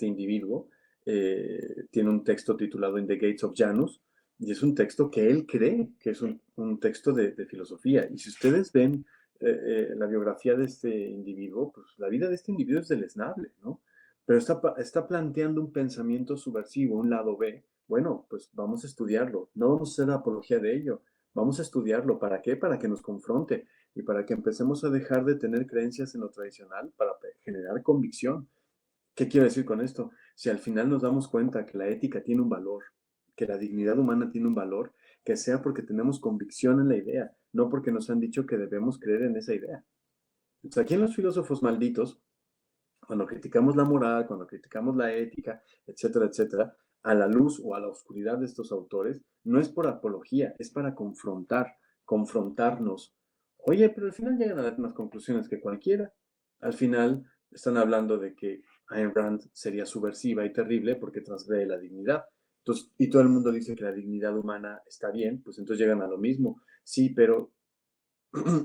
individuo. Tiene un texto titulado In the Gates of Janus, y es un texto que él cree que es un texto de filosofía. Y si ustedes ven la biografía de este individuo, pues la vida de este individuo es deleznable, ¿no? Pero está planteando un pensamiento subversivo, un lado B. Bueno, pues vamos a estudiarlo. No vamos a hacer apología de ello. Vamos a estudiarlo. ¿Para qué? Para que nos confronte y para que empecemos a dejar de tener creencias en lo tradicional para generar convicción. ¿Qué quiero decir con esto? Si al final nos damos cuenta que la ética tiene un valor, que la dignidad humana tiene un valor, que sea porque tenemos convicción en la idea, no porque nos han dicho que debemos creer en esa idea. Entonces, aquí en los filósofos malditos, cuando criticamos la moral, cuando criticamos la ética, etcétera, etcétera, a la luz o a la oscuridad de estos autores, no es por apología, es para confrontarnos. Oye, pero al final llegan a las mismas conclusiones que cualquiera. Al final están hablando de que Ayn Rand sería subversiva y terrible porque transgrede la dignidad. Entonces, y todo el mundo dice que la dignidad humana está bien, pues entonces llegan a lo mismo. Sí, pero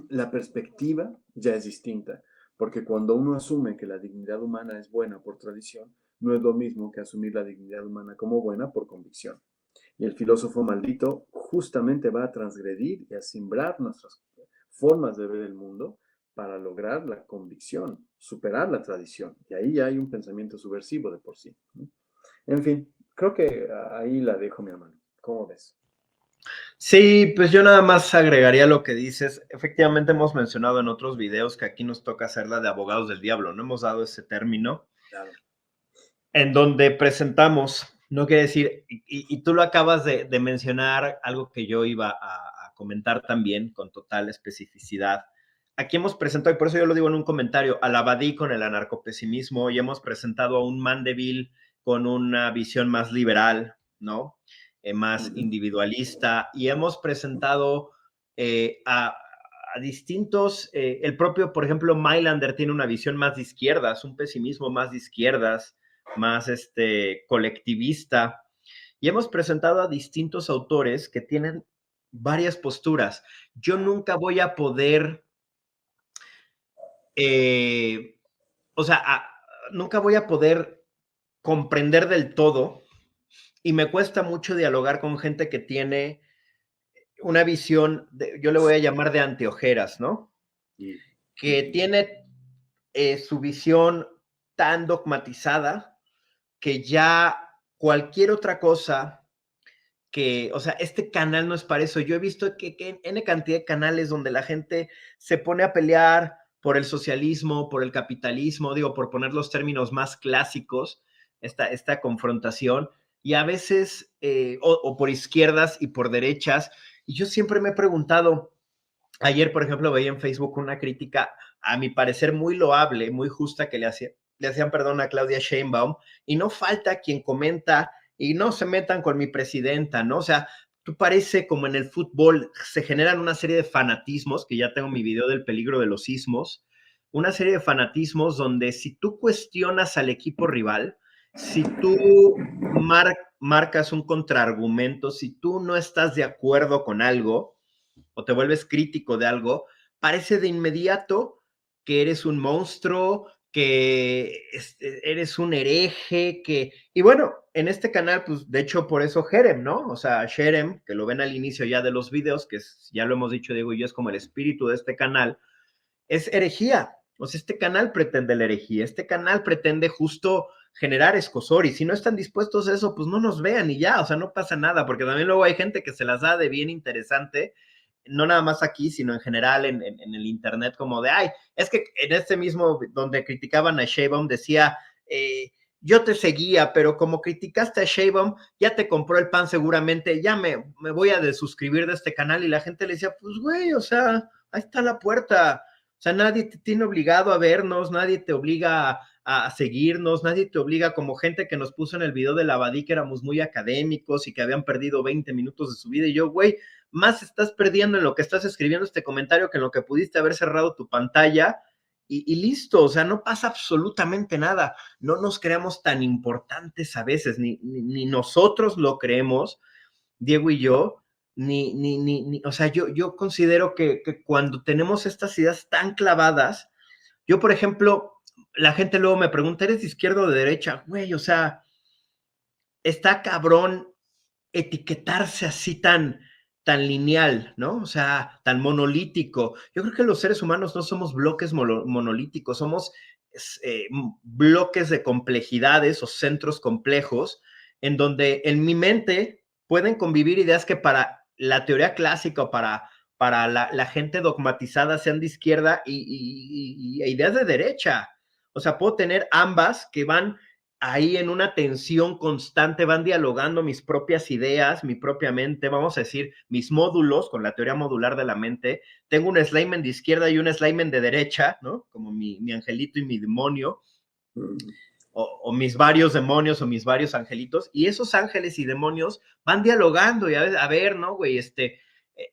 la perspectiva ya es distinta, porque cuando uno asume que la dignidad humana es buena por tradición, no es lo mismo que asumir la dignidad humana como buena por convicción. Y el filósofo maldito justamente va a transgredir y a simbrar nuestras formas de ver el mundo para lograr la convicción, superar la tradición. Y ahí ya hay un pensamiento subversivo de por sí, ¿no? En fin, creo que ahí la dejo, mi hermano. ¿Cómo ves? Sí, pues yo nada más agregaría lo que dices. Efectivamente hemos mencionado en otros videos que aquí nos toca hacer la de abogados del diablo, no hemos dado ese término, Claro. en donde presentamos, no quiere decir, y tú lo acabas de mencionar, algo que yo iba a comentar también con total especificidad. Aquí hemos presentado, y por eso yo lo digo en un comentario, al Abadí con el anarcopesimismo, y hemos presentado a un Mandeville con una visión más liberal, ¿no? Más individualista, y hemos presentado a distintos, el propio, por ejemplo, Mailander tiene una visión más de izquierdas, un pesimismo más de izquierdas, más colectivista, y hemos presentado a distintos autores que tienen varias posturas. Yo nunca voy a poder, eh, o sea, nunca voy a poder comprender del todo, y me cuesta mucho dialogar con gente que tiene una visión, yo le voy a llamar de anteojeras, ¿no? Que tiene su visión tan dogmatizada que ya cualquier otra cosa que, o sea, este canal no es para eso. Yo he visto que N cantidad de canales donde la gente se pone a pelear por el socialismo, por el capitalismo, digo, por poner los términos más clásicos, esta confrontación, y a veces, o por izquierdas y por derechas, y yo siempre me he preguntado, ayer, por ejemplo, veía en Facebook una crítica, a mi parecer, muy loable, muy justa, que le hacían perdón a Claudia Sheinbaum, y no falta quien comenta, y no se metan con mi presidenta, ¿no? O sea, tú parece como en el fútbol, se generan una serie de fanatismos, que ya tengo mi video del peligro de los sismos, una serie de fanatismos donde si tú cuestionas al equipo rival, si tú marcas un contraargumento, si tú no estás de acuerdo con algo, o te vuelves crítico de algo, parece de inmediato que eres un monstruo, que eres un hereje, que... Y bueno, en este canal, pues de hecho por eso Jerem, ¿no? O sea, Jerem, que lo ven al inicio ya de los videos, que es, ya lo hemos dicho Diego y yo, es como el espíritu de este canal, es herejía. O sea, este canal pretende la herejía, este canal pretende justo generar escosor, y si no están dispuestos a eso, pues no nos vean y ya, o sea, no pasa nada, porque también luego hay gente que se las da de bien interesante, no nada más aquí, sino en general en el internet, como de, ay, es que en este mismo, donde criticaban a Sheinbaum, decía, yo te seguía, pero como criticaste a Sheinbaum, ya te compró el pan seguramente, ya me voy a desuscribir de este canal, y la gente le decía, pues güey, o sea, ahí está la puerta, o sea, nadie te tiene obligado a vernos, nadie te obliga a seguirnos, nadie te obliga, como gente que nos puso en el video de la Badí que éramos muy académicos y que habían perdido 20 minutos de su vida, y yo, güey, más estás perdiendo en lo que estás escribiendo este comentario que en lo que pudiste haber cerrado tu pantalla y listo, o sea, no pasa absolutamente nada, no nos creamos tan importantes a veces, ni nosotros lo creemos, Diego y yo, o sea, yo considero que cuando tenemos estas ideas tan clavadas, yo, por ejemplo, la gente luego me pregunta, ¿eres de izquierda o de derecha? Güey, o sea, está cabrón etiquetarse así tan lineal, ¿no? O sea, tan monolítico. Yo creo que los seres humanos no somos bloques monolíticos, somos bloques de complejidades o centros complejos en donde en mi mente pueden convivir ideas que para la teoría clásica o para la gente dogmatizada sean de izquierda y ideas de derecha. O sea, puedo tener ambas que van ahí en una tensión constante, van dialogando mis propias ideas, mi propia mente, vamos a decir, mis módulos con la teoría modular de la mente. Tengo un Slimen de izquierda y un Slimen de derecha, ¿no? Como mi angelito y mi demonio, o mis varios demonios o mis varios angelitos, y esos ángeles y demonios van dialogando y a ver, ¿no, güey?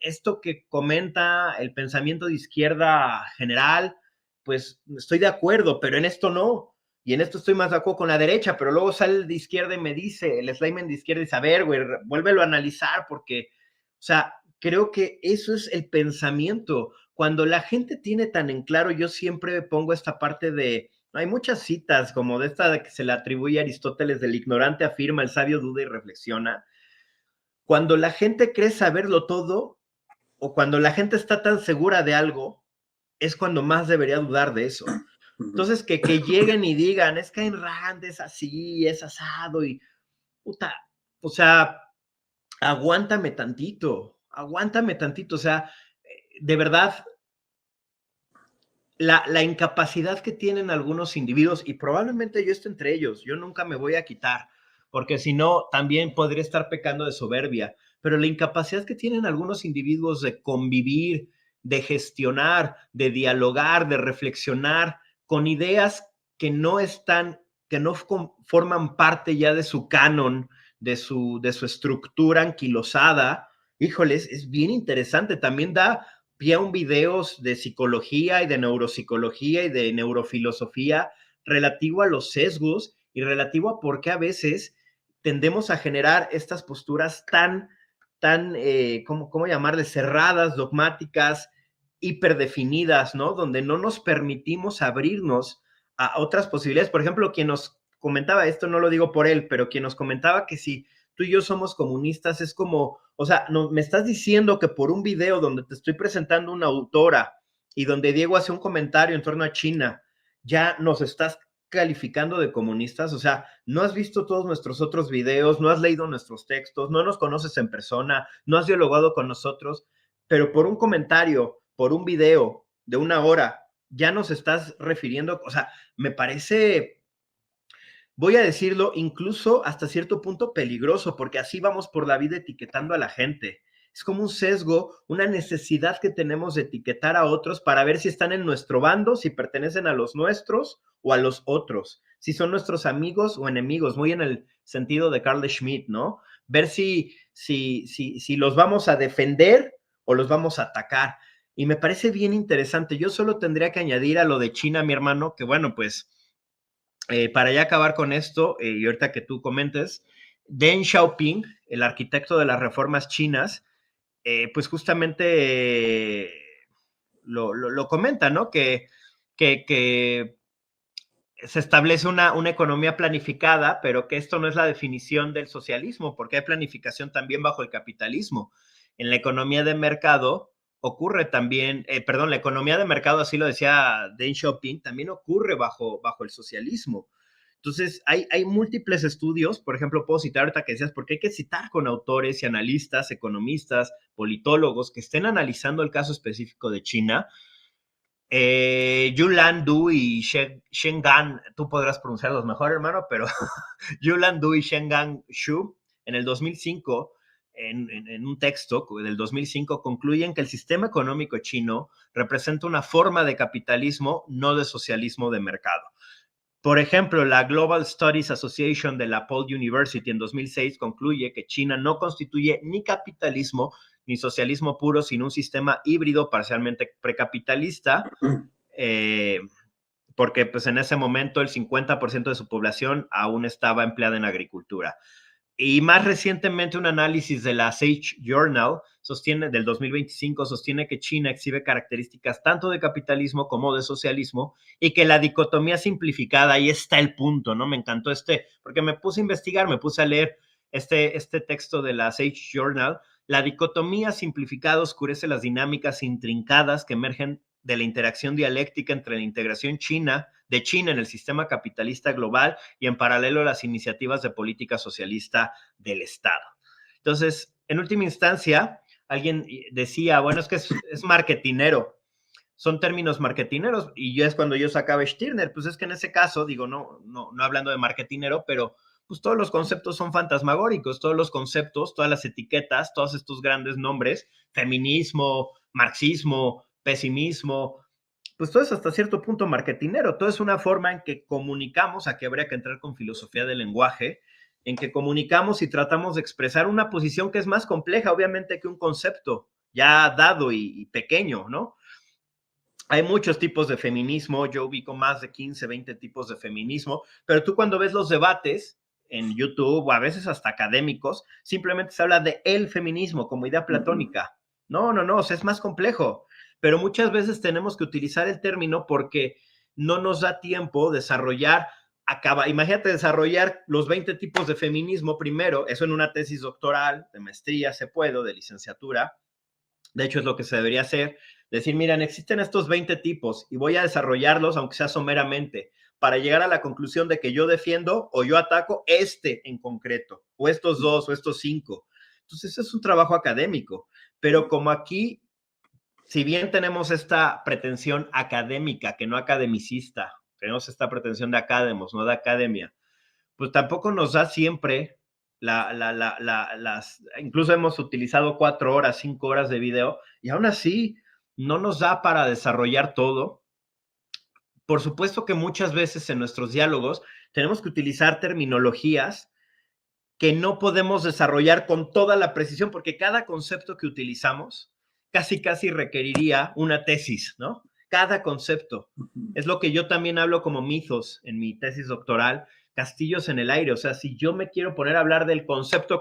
Esto que comenta el pensamiento de izquierda general, pues estoy de acuerdo, pero en esto no. Y en esto estoy más de acuerdo con la derecha, pero luego sale el de izquierda y me dice, el Slimen de izquierda dice, a ver, güey, vuélvelo a analizar porque, o sea, creo que eso es el pensamiento. Cuando la gente tiene tan en claro, yo siempre pongo esta parte de, hay muchas citas como de esta que se le atribuye a Aristóteles, del ignorante afirma, el sabio duda y reflexiona. Cuando la gente cree saberlo todo, o cuando la gente está tan segura de algo, es cuando más debería dudar de eso. Entonces, que lleguen y digan, es que Ayn Rand es así, es asado, y puta, o sea, aguántame tantito, o sea, de verdad, la incapacidad que tienen algunos individuos, y probablemente yo esté entre ellos, yo nunca me voy a quitar, porque si no, también podría estar pecando de soberbia, pero la incapacidad que tienen algunos individuos de convivir, de gestionar, de dialogar, de reflexionar con ideas que no están, que no forman parte ya de su canon, de su estructura anquilosada, híjoles, es bien interesante, también da pie a un videos de psicología y de neuropsicología y de neurofilosofía relativo a los sesgos y relativo a por qué a veces tendemos a generar estas posturas ¿cómo llamarle? Cerradas, dogmáticas, hiperdefinidas, ¿no? Donde no nos permitimos abrirnos a otras posibilidades. Por ejemplo, quien nos comentaba, esto no lo digo por él, pero quien nos comentaba que si tú y yo somos comunistas, es como, o sea, no, me estás diciendo que por un video donde te estoy presentando una autora y donde Diego hace un comentario en torno a China, ya nos estás calificando de comunistas, o sea, no has visto todos nuestros otros videos, no has leído nuestros textos, no nos conoces en persona, no has dialogado con nosotros, pero por un comentario, por un video de una hora, ya nos estás refiriendo, o sea, me parece, voy a decirlo, incluso hasta cierto punto peligroso, porque así vamos por la vida etiquetando a la gente. Es como un sesgo, una necesidad que tenemos de etiquetar a otros para ver si están en nuestro bando, si pertenecen a los nuestros o a los otros, si son nuestros amigos o enemigos, muy en el sentido de Carl Schmitt, ¿no? Ver si los vamos a defender o los vamos a atacar. Y me parece bien interesante. Yo solo tendría que añadir a lo de China, mi hermano, que bueno, pues para ya acabar con esto, y ahorita que tú comentes, Deng Xiaoping, el arquitecto de las reformas chinas, pues justamente lo comenta, ¿no? Que se establece una economía planificada, pero que esto no es la definición del socialismo, porque hay planificación también bajo el capitalismo. En la economía de mercado ocurre también, perdón, la economía de mercado, así lo decía Deng Xiaoping, también ocurre bajo el socialismo. Entonces, hay múltiples estudios, por ejemplo, puedo citar ahorita que decías, porque hay que citar con autores y analistas, economistas, politólogos que estén analizando el caso específico de China. Yulan Du y Shengan, tú podrás pronunciarlos mejor, hermano, pero Yulan Du y Shengan Xu, en el 2005, en un texto del 2005, concluyen que el sistema económico chino representa una forma de capitalismo, no de socialismo de mercado. Por ejemplo, la Global Studies Association de la Paul University en 2006 concluye que China no constituye ni capitalismo ni socialismo puro, sino un sistema híbrido parcialmente precapitalista, eh, porque pues en ese momento el 50% de su población aún estaba empleada en agricultura. Y más recientemente un análisis de la Sage Journal del 2025 sostiene que China exhibe características tanto de capitalismo como de socialismo y que la dicotomía simplificada, ahí está el punto, ¿no? Me encantó porque me puse a investigar, me puse a leer este texto de la Sage Journal. La dicotomía simplificada oscurece las dinámicas intrincadas que emergen de la interacción dialéctica entre la integración de China en el sistema capitalista global y en paralelo las iniciativas de política socialista del Estado. Entonces, en última instancia, alguien decía, bueno, es que es marketinero, son términos marketineros, y es cuando yo sacaba Stirner, pues es que en ese caso, digo, no hablando de marketinero, pero pues todos los conceptos son fantasmagóricos, todos los conceptos, todas las etiquetas, todos estos grandes nombres, feminismo, marxismo, pesimismo, pues todo es hasta cierto punto marketinero, todo es una forma en que comunicamos, aquí habría que entrar con filosofía del lenguaje, en que comunicamos y tratamos de expresar una posición que es más compleja, obviamente, que un concepto ya dado y pequeño, ¿no? Hay muchos tipos de feminismo, yo ubico más de 15, 20 tipos de feminismo, pero tú cuando ves los debates en YouTube o a veces hasta académicos, simplemente se habla de el feminismo como idea platónica. No, o sea, es más complejo, pero muchas veces tenemos que utilizar el término porque no nos da tiempo desarrollar, imagínate desarrollar los 20 tipos de feminismo primero, eso en una tesis doctoral, de maestría se puede, de licenciatura, de hecho es lo que se debería hacer, decir, miren, existen estos 20 tipos y voy a desarrollarlos, aunque sea someramente, para llegar a la conclusión de que yo defiendo o yo ataco este en concreto, o estos dos, o estos 5. Entonces, es un trabajo académico, pero como aquí, si bien tenemos esta pretensión académica, que no academicista, tenemos esta pretensión de academos, no de academia, pues tampoco nos da siempre incluso hemos utilizado 4 horas, 5 horas de video y aún así no nos da para desarrollar todo. Por supuesto que muchas veces en nuestros diálogos tenemos que utilizar terminologías que no podemos desarrollar con toda la precisión porque cada concepto que utilizamos casi requeriría una tesis, ¿no? Cada concepto. Es lo que yo también hablo como mitos en mi tesis doctoral, castillos en el aire. O sea, si yo me quiero poner a hablar del concepto,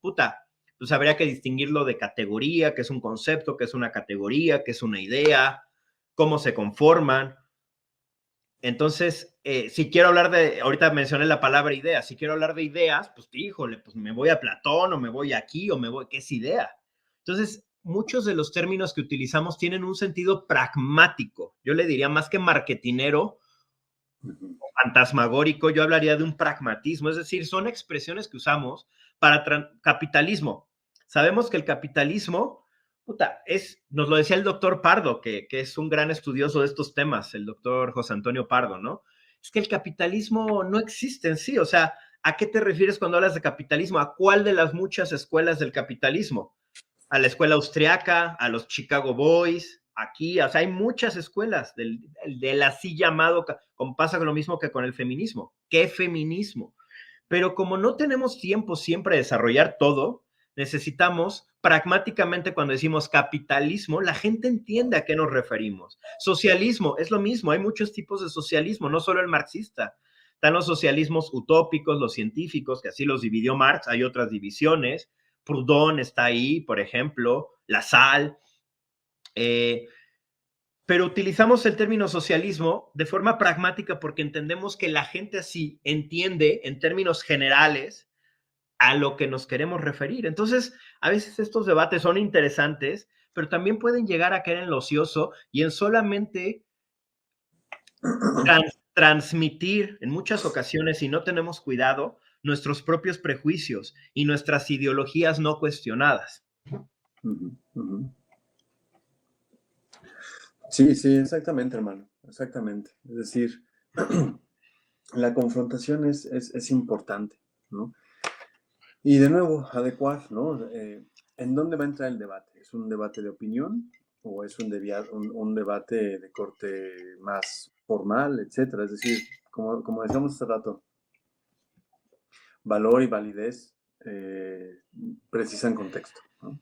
puta, pues habría que distinguirlo de categoría, que es un concepto, que es una categoría, que es una idea, cómo se conforman. Entonces, si quiero hablar ahorita mencioné la palabra idea, si quiero hablar de ideas, pues híjole, pues me voy a Platón o me voy aquí o me voy, ¿qué es idea? Entonces, muchos de los términos que utilizamos tienen un sentido pragmático. Yo le diría más que marketinero o fantasmagórico, yo hablaría de un pragmatismo, es decir, son expresiones que usamos para capitalismo. Sabemos que el capitalismo puta, nos lo decía el doctor Pardo, que es un gran estudioso de estos temas, el doctor José Antonio Pardo, ¿no? Es que el capitalismo no existe en sí, o sea, ¿a qué te refieres cuando hablas de capitalismo? ¿A cuál de las muchas escuelas del capitalismo? ¿A la escuela austriaca, a los Chicago Boys, aquí? O sea, hay muchas escuelas del así llamado, como pasa con lo mismo que con el feminismo. ¿Qué feminismo? Pero como no tenemos tiempo siempre de desarrollar todo, necesitamos pragmáticamente cuando decimos capitalismo, la gente entiende a qué nos referimos. Socialismo es lo mismo, hay muchos tipos de socialismo, no solo el marxista. Están los socialismos utópicos, los científicos, que así los dividió Marx, hay otras divisiones. Proudhon está ahí, por ejemplo, Lassalle. pero utilizamos el término socialismo de forma pragmática porque entendemos que la gente así entiende en términos generales a lo que nos queremos referir. Entonces, a veces estos debates son interesantes, pero también pueden llegar a caer en lo ocioso y en solamente transmitir en muchas ocasiones, si no tenemos cuidado, nuestros propios prejuicios y nuestras ideologías no cuestionadas. Ujú, ujú. Sí, sí, exactamente, hermano, exactamente. Es decir, la confrontación es importante, ¿no? Y de nuevo, adecuar, ¿no? ¿En dónde va a entrar el debate? ¿Es un debate de opinión o es un debate de corte más formal, etcétera? Es decir, como decíamos hace rato, valor y validez precisan contexto, ¿no?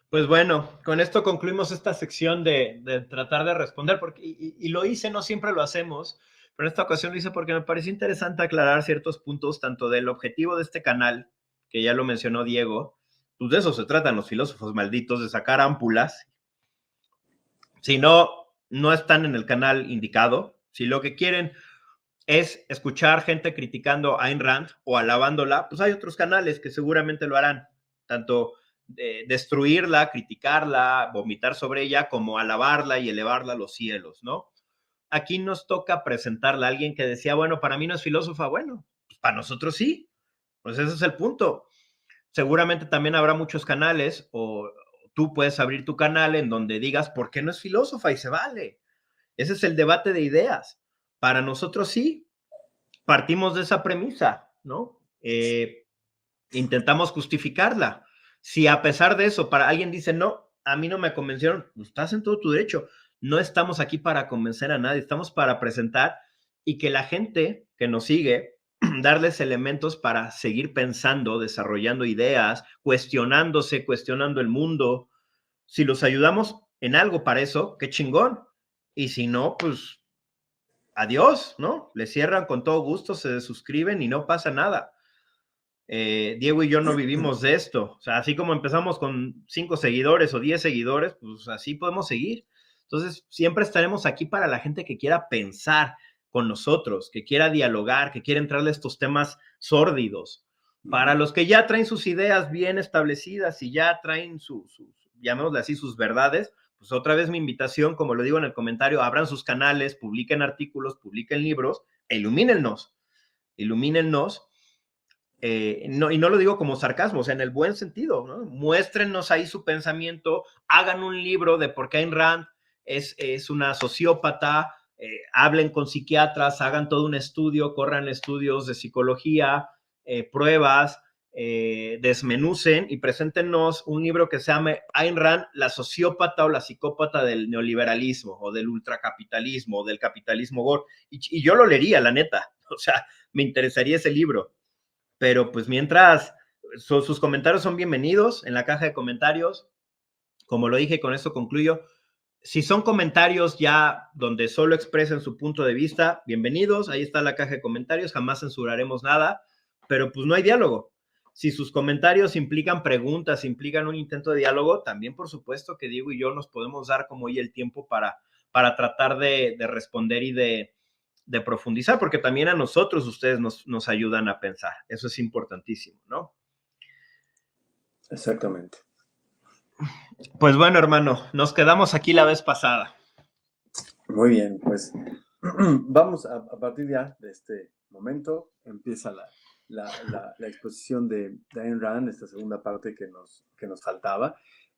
Pues bueno, con esto concluimos esta sección de tratar de responder, porque, y lo hice, no siempre lo hacemos, pero en esta ocasión lo hice porque me pareció interesante aclarar ciertos puntos, tanto del objetivo de este canal, que ya lo mencionó Diego, pues de eso se tratan los filósofos malditos, de sacar ámpulas. Si no, no están en el canal indicado. Si lo que quieren es escuchar gente criticando a Ayn Rand o alabándola, pues hay otros canales que seguramente lo harán, tanto destruirla, criticarla, vomitar sobre ella, como alabarla y elevarla a los cielos, ¿no? Aquí nos toca presentarla a alguien que decía, bueno, para mí no es filósofa, bueno, pues para nosotros sí, pues ese es el punto. Seguramente también habrá muchos canales o tú puedes abrir tu canal en donde digas, ¿por qué no es filósofa? Y se vale. Ese es el debate de ideas. Para nosotros sí, partimos de esa premisa, ¿no? Intentamos justificarla. Si a pesar de eso, para alguien dice, no, a mí no me convencieron, pues estás en todo tu derecho. No estamos aquí para convencer a nadie, estamos para presentar y que la gente que nos sigue, darles elementos para seguir pensando, desarrollando ideas, cuestionándose, cuestionando el mundo. Si los ayudamos en algo para eso, qué chingón. Y si no, pues adiós, ¿no? Le cierran con todo gusto, se suscriben y no pasa nada. Diego y yo no vivimos de esto. O sea, así como empezamos con 5 seguidores o 10 seguidores, pues así podemos seguir. Entonces, siempre estaremos aquí para la gente que quiera pensar con nosotros, que quiera dialogar, que quiera entrarle a estos temas sórdidos. Para los que ya traen sus ideas bien establecidas y ya traen llamémosle así, sus verdades, pues otra vez mi invitación, como lo digo en el comentario, abran sus canales, publiquen artículos, publiquen libros e ilumínennos. Ilumínennos no, y no lo digo como sarcasmo, o sea, en el buen sentido, ¿no? Muéstrenos ahí su pensamiento, hagan un libro de por qué Ayn Rand es una sociópata, hablen con psiquiatras, hagan todo un estudio, corran estudios de psicología, pruebas, desmenucen y preséntenos un libro que se llame Ayn Rand, la sociópata o la psicópata del neoliberalismo o del ultracapitalismo o del capitalismo gore. Y yo lo leería, la neta, o sea, me interesaría ese libro. Pero pues mientras sus comentarios son bienvenidos en la caja de comentarios. Como lo dije, con esto concluyo. Si son comentarios ya donde solo expresen su punto de vista, bienvenidos. Ahí está la caja de comentarios. Jamás censuraremos nada, pero pues no hay diálogo. Si sus comentarios implican preguntas, implican un intento de diálogo, también por supuesto que Diego y yo nos podemos dar como hoy el tiempo para tratar de responder y de profundizar, porque también a nosotros ustedes nos ayudan a pensar. Eso es importantísimo, ¿no? Exactamente. Pues bueno, hermano, nos quedamos aquí la vez pasada. Muy bien, pues vamos a partir ya de este momento, empieza la exposición de Ayn Rand, esta segunda parte que nos faltaba.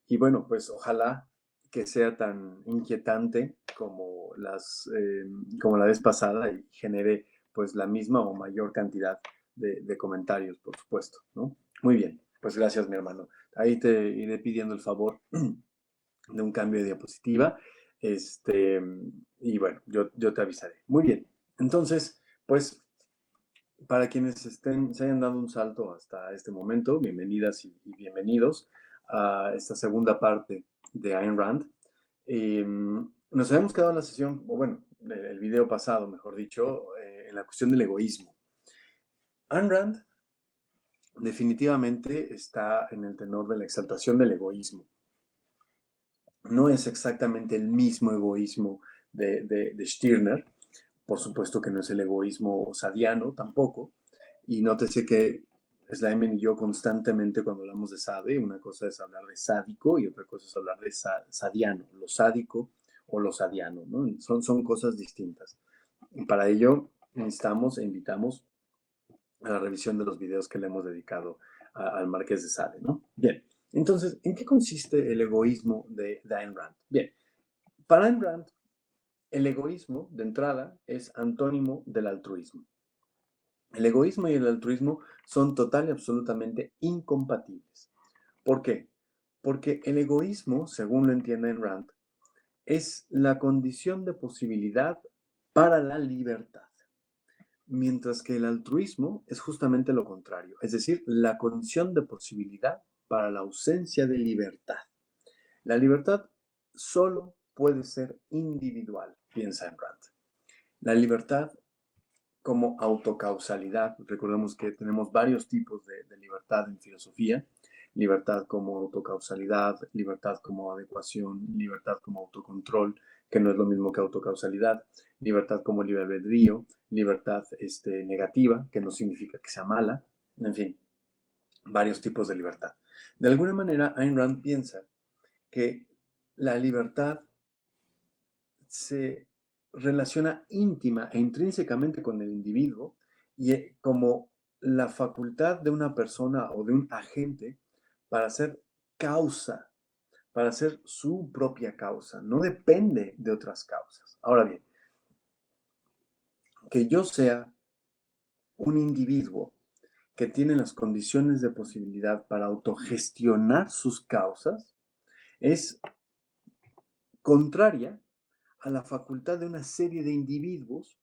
Y bueno, pues ojalá que sea tan inquietante como la vez pasada y genere pues la misma o mayor cantidad de comentarios, por supuesto, ¿no? Muy bien, pues gracias, mi hermano. Ahí te iré pidiendo el favor de un cambio de diapositiva. Este, y bueno, yo te avisaré. Muy bien. Entonces, pues, para quienes se hayan dado un salto hasta este momento, bienvenidas y bienvenidos a esta segunda parte de Ayn Rand. Nos habíamos quedado en la sesión, o bueno, el video pasado, mejor dicho, en la cuestión del egoísmo. Ayn Rand definitivamente está en el tenor de la exaltación del egoísmo. no es exactamente el mismo egoísmo de Stirner. Por supuesto que no es el egoísmo sadiano tampoco. Y nótese que Slyman y yo constantemente cuando hablamos de Sade, una cosa es hablar de sádico y otra cosa es hablar de sadiano, lo sádico o lo sadiano, ¿no? Son cosas distintas. Y para ello necesitamos e invitamos a la revisión de los videos que le hemos dedicado al Marqués de Sade, ¿no? Bien, entonces, ¿en qué consiste el egoísmo de Ayn Rand? Bien, para Ayn Rand, el egoísmo, de entrada, es antónimo del altruismo. El egoísmo y el altruismo son total y absolutamente incompatibles. ¿Por qué? Porque el egoísmo, según lo entiende Ayn Rand, es la condición de posibilidad para la libertad, mientras que el altruismo es justamente lo contrario, es decir, la condición de posibilidad para la ausencia de libertad. La libertad solo puede ser individual, piensa Ayn Rand. La libertad como autocausalidad, recordemos que tenemos varios tipos de libertad en filosofía, libertad como autocausalidad, libertad como adecuación, libertad como autocontrol, que no es lo mismo que autocausalidad, libertad como libre albedrío, libertad negativa, que no significa que sea mala, en fin, varios tipos de libertad. De alguna manera, Ayn Rand piensa que la libertad se relaciona íntima e intrínsecamente con el individuo y como la facultad de una persona o de un agente para ser causa, para ser su propia causa, no depende de otras causas. Ahora bien, que yo sea un individuo que tiene las condiciones de posibilidad para autogestionar sus causas es contraria a la facultad de una serie de individuos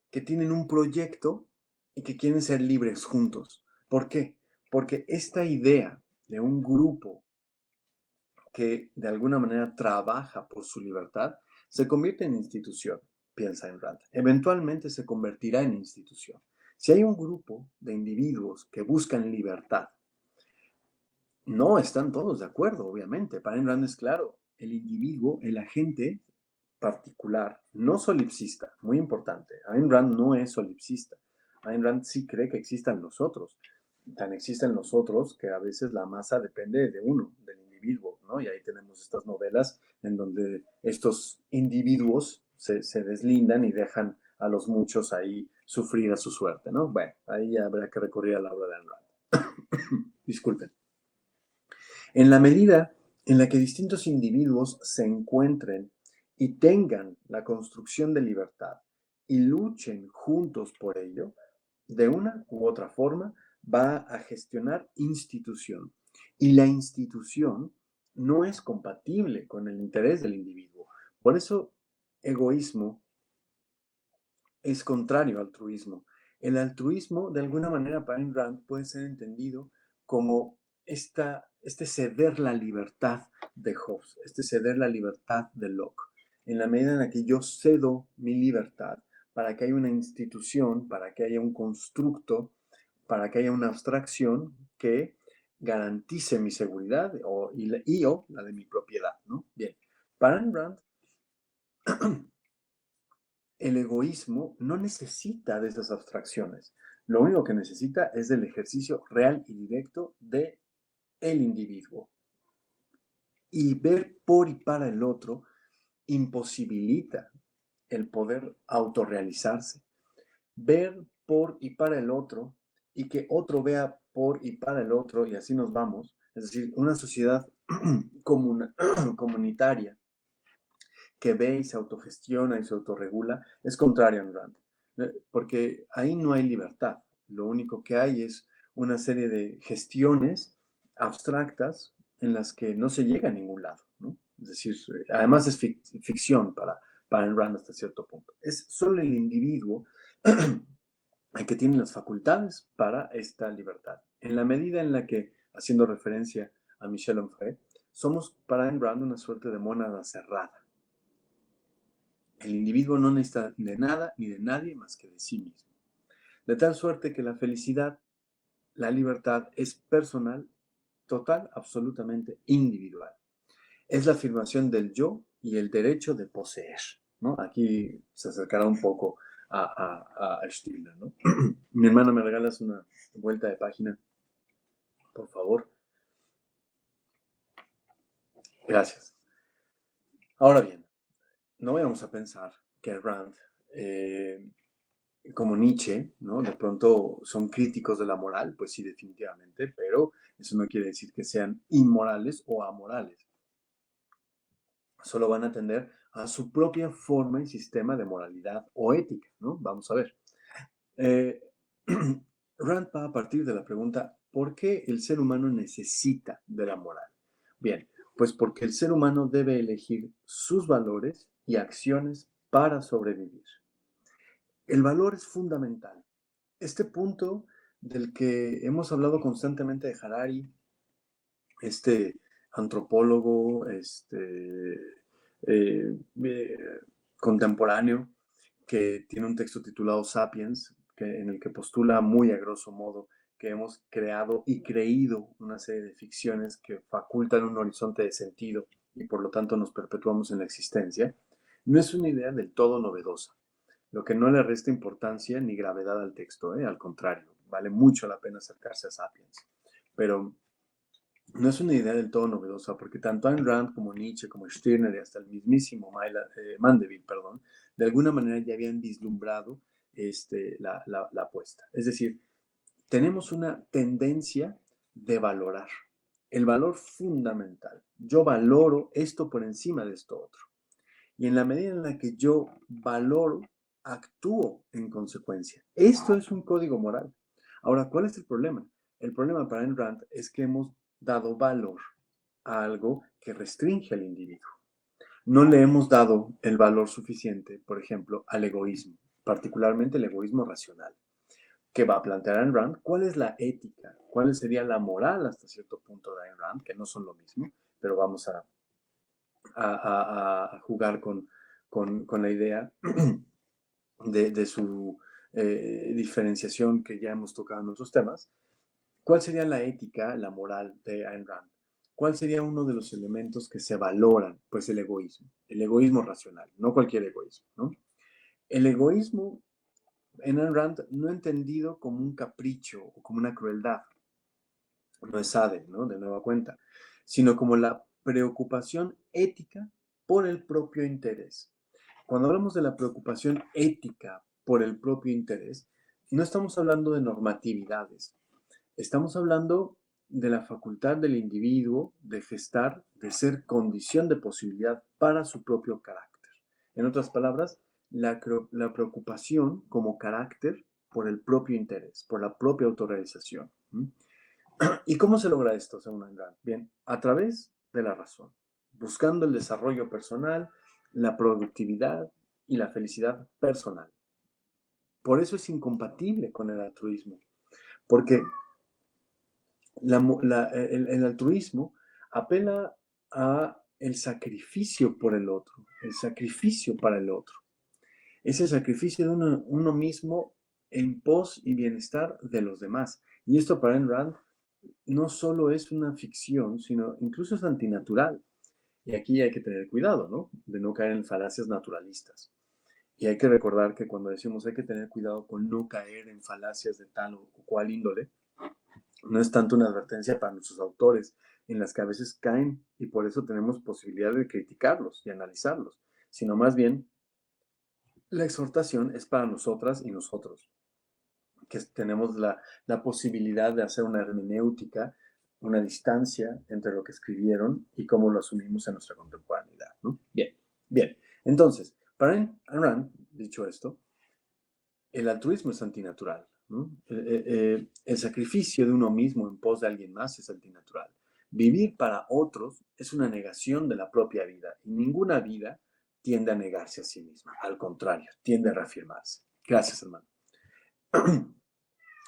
que tienen un proyecto y que quieren ser libres juntos. ¿Por qué? Porque esta idea de un grupo que de alguna manera trabaja por su libertad se convierte en institución, piensa Ayn Rand. Eventualmente se convertirá en institución. Si hay un grupo de individuos que buscan libertad, no están todos de acuerdo, obviamente. Para Ayn Rand es claro, el individuo, el agente particular, no solipsista, muy importante. Ayn Rand no es solipsista. Ayn Rand sí cree que existan los otros. Tan existen los otros que a veces la masa depende de uno, del individuo, ¿no? Y ahí tenemos estas novelas en donde estos individuos se deslindan y dejan a los muchos ahí sufrir a su suerte, ¿no? Bueno, ahí habrá que recurrir a la obra de Ayn Rand. Disculpen. En la medida en la que distintos individuos se encuentren y tengan la construcción de libertad y luchen juntos por ello, de una u otra forma va a gestionar institución. Y la institución no es compatible con el interés del individuo. Por eso, egoísmo es contrario al altruismo. El altruismo, de alguna manera, para Ayn Rand puede ser entendido como este ceder la libertad de Hobbes, este ceder la libertad de Locke. En la medida en la que yo cedo mi libertad para que haya una institución, para que haya un constructo, para que haya una abstracción que garantice mi seguridad o la de mi propiedad, ¿no? Bien, para Ayn Rand, el egoísmo no necesita de esas abstracciones. Lo único que necesita es del ejercicio real y directo de el individuo. Y ver por y para el otro imposibilita el poder autorrealizarse. Ver por y para el otro y que otro vea por y para el otro y así nos vamos. Es decir, una sociedad comunitaria que ve y se autogestiona y se autorregula es contrario a Ayn Rand, porque ahí no hay libertad. Lo único que hay es una serie de gestiones abstractas en las que no se llega a ningún lado, ¿no? Es decir, además es ficción para Ayn Rand hasta cierto punto. Es solo el individuo el que tiene las facultades para esta libertad. En la medida en la que, haciendo referencia a Michel Onfray, somos para Ayn Rand una suerte de mónada cerrada. El individuo no necesita de nada ni de nadie más que de sí mismo. De tal suerte que la felicidad, la libertad es personal, total, absolutamente individual. es la afirmación del yo y el derecho de poseer, ¿no? Aquí se acercará un poco a Stirner, ¿no? Mi hermana, ¿me regalas una vuelta de página, por favor? Gracias. Ahora bien, no vayamos a pensar que Rand, como Nietzsche, ¿no? De pronto son críticos de la moral, pues sí, definitivamente, pero eso no quiere decir que sean inmorales o amorales. Solo van a atender a su propia forma y sistema de moralidad o ética, ¿no? Vamos a ver. Eh, Rand va a partir de la pregunta, ¿por qué el ser humano necesita de la moral? Bien, pues porque el ser humano debe elegir sus valores y acciones para sobrevivir. El valor es fundamental. Este punto del que hemos hablado constantemente de Harari, este antropólogo, eh, eh, contemporáneo, que tiene un texto titulado Sapiens, en el que postula muy a grosso modo que hemos creado y creído una serie de ficciones que facultan un horizonte de sentido y por lo tanto nos perpetuamos en la existencia, no es una idea del todo novedosa, lo que no le resta importancia ni gravedad al texto, al contrario, vale mucho la pena acercarse a Sapiens. Pero no es una idea del todo novedosa, porque tanto Ayn Rand como Nietzsche, como Stirner y hasta el mismísimo Mandeville, perdón, de alguna manera ya habían vislumbrado la apuesta. Es decir, tenemos una tendencia de valorar. El valor fundamental. Yo valoro esto por encima de esto otro. Y en la medida en la que yo valoro, actúo en consecuencia. Esto es un código moral. Ahora, ¿cuál es el problema? El problema para Ayn Rand es que hemos dado valor a algo que restringe al individuo. No le hemos dado el valor suficiente, por ejemplo, al egoísmo, particularmente el egoísmo racional, que va a plantear Ayn Rand. ¿Cuál es la ética? ¿Cuál sería la moral hasta cierto punto de Ayn Rand? Que no son lo mismo, pero vamos a jugar con la idea de su diferenciación que ya hemos tocado en otros temas. ¿Cuál sería la ética, la moral de Ayn Rand? ¿Cuál sería uno de los elementos que se valoran? Pues el egoísmo racional, no cualquier egoísmo, ¿no? El egoísmo en Ayn Rand no entendido como un capricho o como una crueldad, no es sade, ¿no? De nueva cuenta, sino como la preocupación ética por el propio interés. Cuando hablamos de la preocupación ética por el propio interés, no estamos hablando de normatividades, estamos hablando de la facultad del individuo de gestar, de ser condición de posibilidad para su propio carácter. En otras palabras, la preocupación como carácter por el propio interés, por la propia autorrealización. ¿Y cómo se logra esto, según Ayn Rand? Bien, a través de la razón, buscando el desarrollo personal, la productividad y la felicidad personal. Por eso es incompatible con el altruismo, porque el altruismo apela a el sacrificio por el otro, el sacrificio para el otro. Es el sacrificio de uno mismo en pos y bienestar de los demás. Y esto para Ayn Rand no solo es una ficción, sino incluso es antinatural. Y aquí hay que tener cuidado, ¿no? De no caer en falacias naturalistas. Y hay que recordar que cuando decimos hay que tener cuidado con no caer en falacias de tal o cual índole, no es tanto una advertencia para nuestros autores, en las que a veces caen y por eso tenemos posibilidad de criticarlos y analizarlos, sino más bien la exhortación es para nosotras y nosotros, que tenemos la posibilidad de hacer una hermenéutica, una distancia entre lo que escribieron y cómo lo asumimos en nuestra contemporaneidad, ¿no? Bien, bien. Entonces, para Ayn Rand, dicho esto, el altruismo es antinatural, ¿no? El sacrificio de uno mismo en pos de alguien más es antinatural. Vivir para otros es una negación de la propia vida y ninguna vida tiende a negarse a sí misma. Al contrario, tiende a reafirmarse. Gracias, hermano.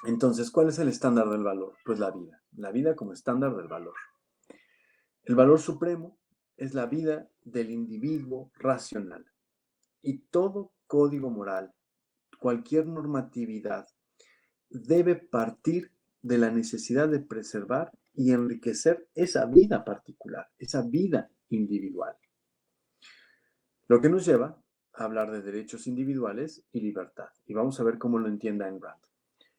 Entonces, ¿cuál es el estándar del valor? Pues la vida como estándar del valor. El valor supremo es la vida del individuo racional y todo código moral, cualquier normatividad, debe partir de la necesidad de preservar y enriquecer esa vida particular, esa vida individual. Lo que nos lleva a hablar de derechos individuales y libertad. Y vamos a ver cómo lo entiende Ayn Rand.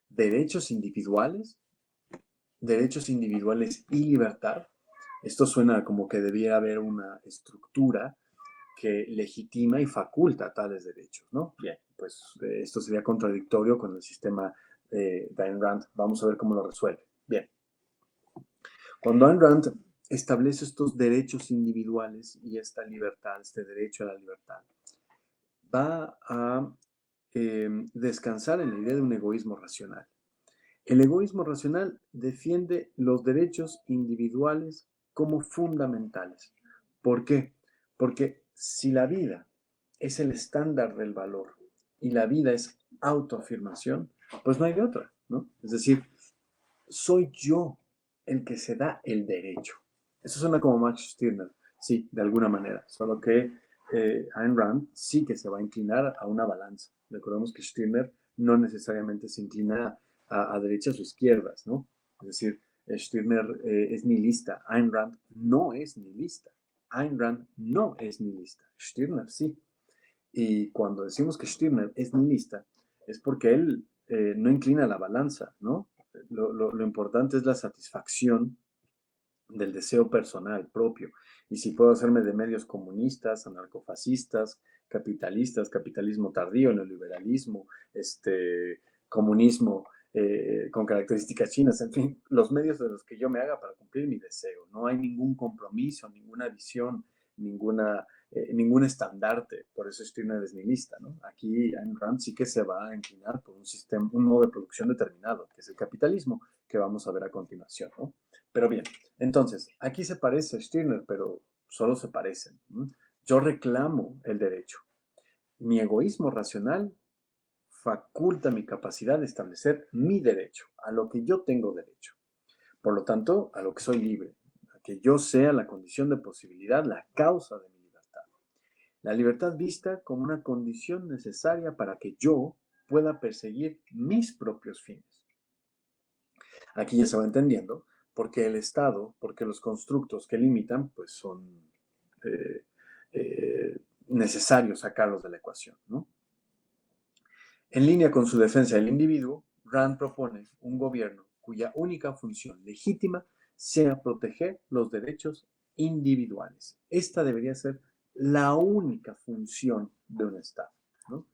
Derechos individuales y libertad. Esto suena como que debiera haber una estructura que legitima y faculta tales derechos, ¿no? Bien, pues esto sería contradictorio con el sistema de Ayn Rand. Vamos a ver cómo lo resuelve. Bien. Cuando Ayn Rand establece estos derechos individuales y esta libertad, este derecho a la libertad, va a descansar en la idea de un egoísmo racional. El egoísmo racional defiende los derechos individuales como fundamentales. ¿Por qué? Porque si la vida es el estándar del valor y la vida es autoafirmación, pues no hay de otra, ¿no? Es decir, soy yo el que se da el derecho. Eso suena como Max Stirner, sí, de alguna manera, solo que Ayn Rand sí que se va a inclinar a una balanza. Recordemos que Stirner no necesariamente se inclina a derechas o izquierdas, ¿no? Es decir, Stirner es nihilista, Ayn Rand no es nihilista. Ayn Rand no es nihilista, Stirner sí. Y cuando decimos que Stirner es nihilista, es porque él no inclina la balanza, ¿no? Lo importante es la satisfacción del deseo personal propio. Y si puedo hacerme de medios comunistas, anarcofascistas, capitalistas, capitalismo tardío, neoliberalismo, comunismo con características chinas, en fin, los medios de los que yo me haga para cumplir mi deseo. No hay ningún compromiso, ninguna visión, ningún estandarte. Por eso Stirner es nihilista, ¿no? Aquí Ayn Rand sí que se va a inclinar por un sistema, un modo de producción determinado, que es el capitalismo, que vamos a ver a continuación, ¿no? Pero bien, entonces, aquí se parece a Stirner, pero solo se parecen. Yo reclamo el derecho. Mi egoísmo racional faculta mi capacidad de establecer mi derecho, a lo que yo tengo derecho. Por lo tanto, a lo que soy libre, a que yo sea la condición de posibilidad, la causa de mi libertad. La libertad vista como una condición necesaria para que yo pueda perseguir mis propios fines. Aquí ya se va entendiendo porque el Estado, porque los constructos que limitan, pues son necesarios sacarlos de la ecuación, ¿no? En línea con su defensa del individuo, Rand propone un gobierno cuya única función legítima sea proteger los derechos individuales. Esta debería ser la única función de un Estado, ¿no?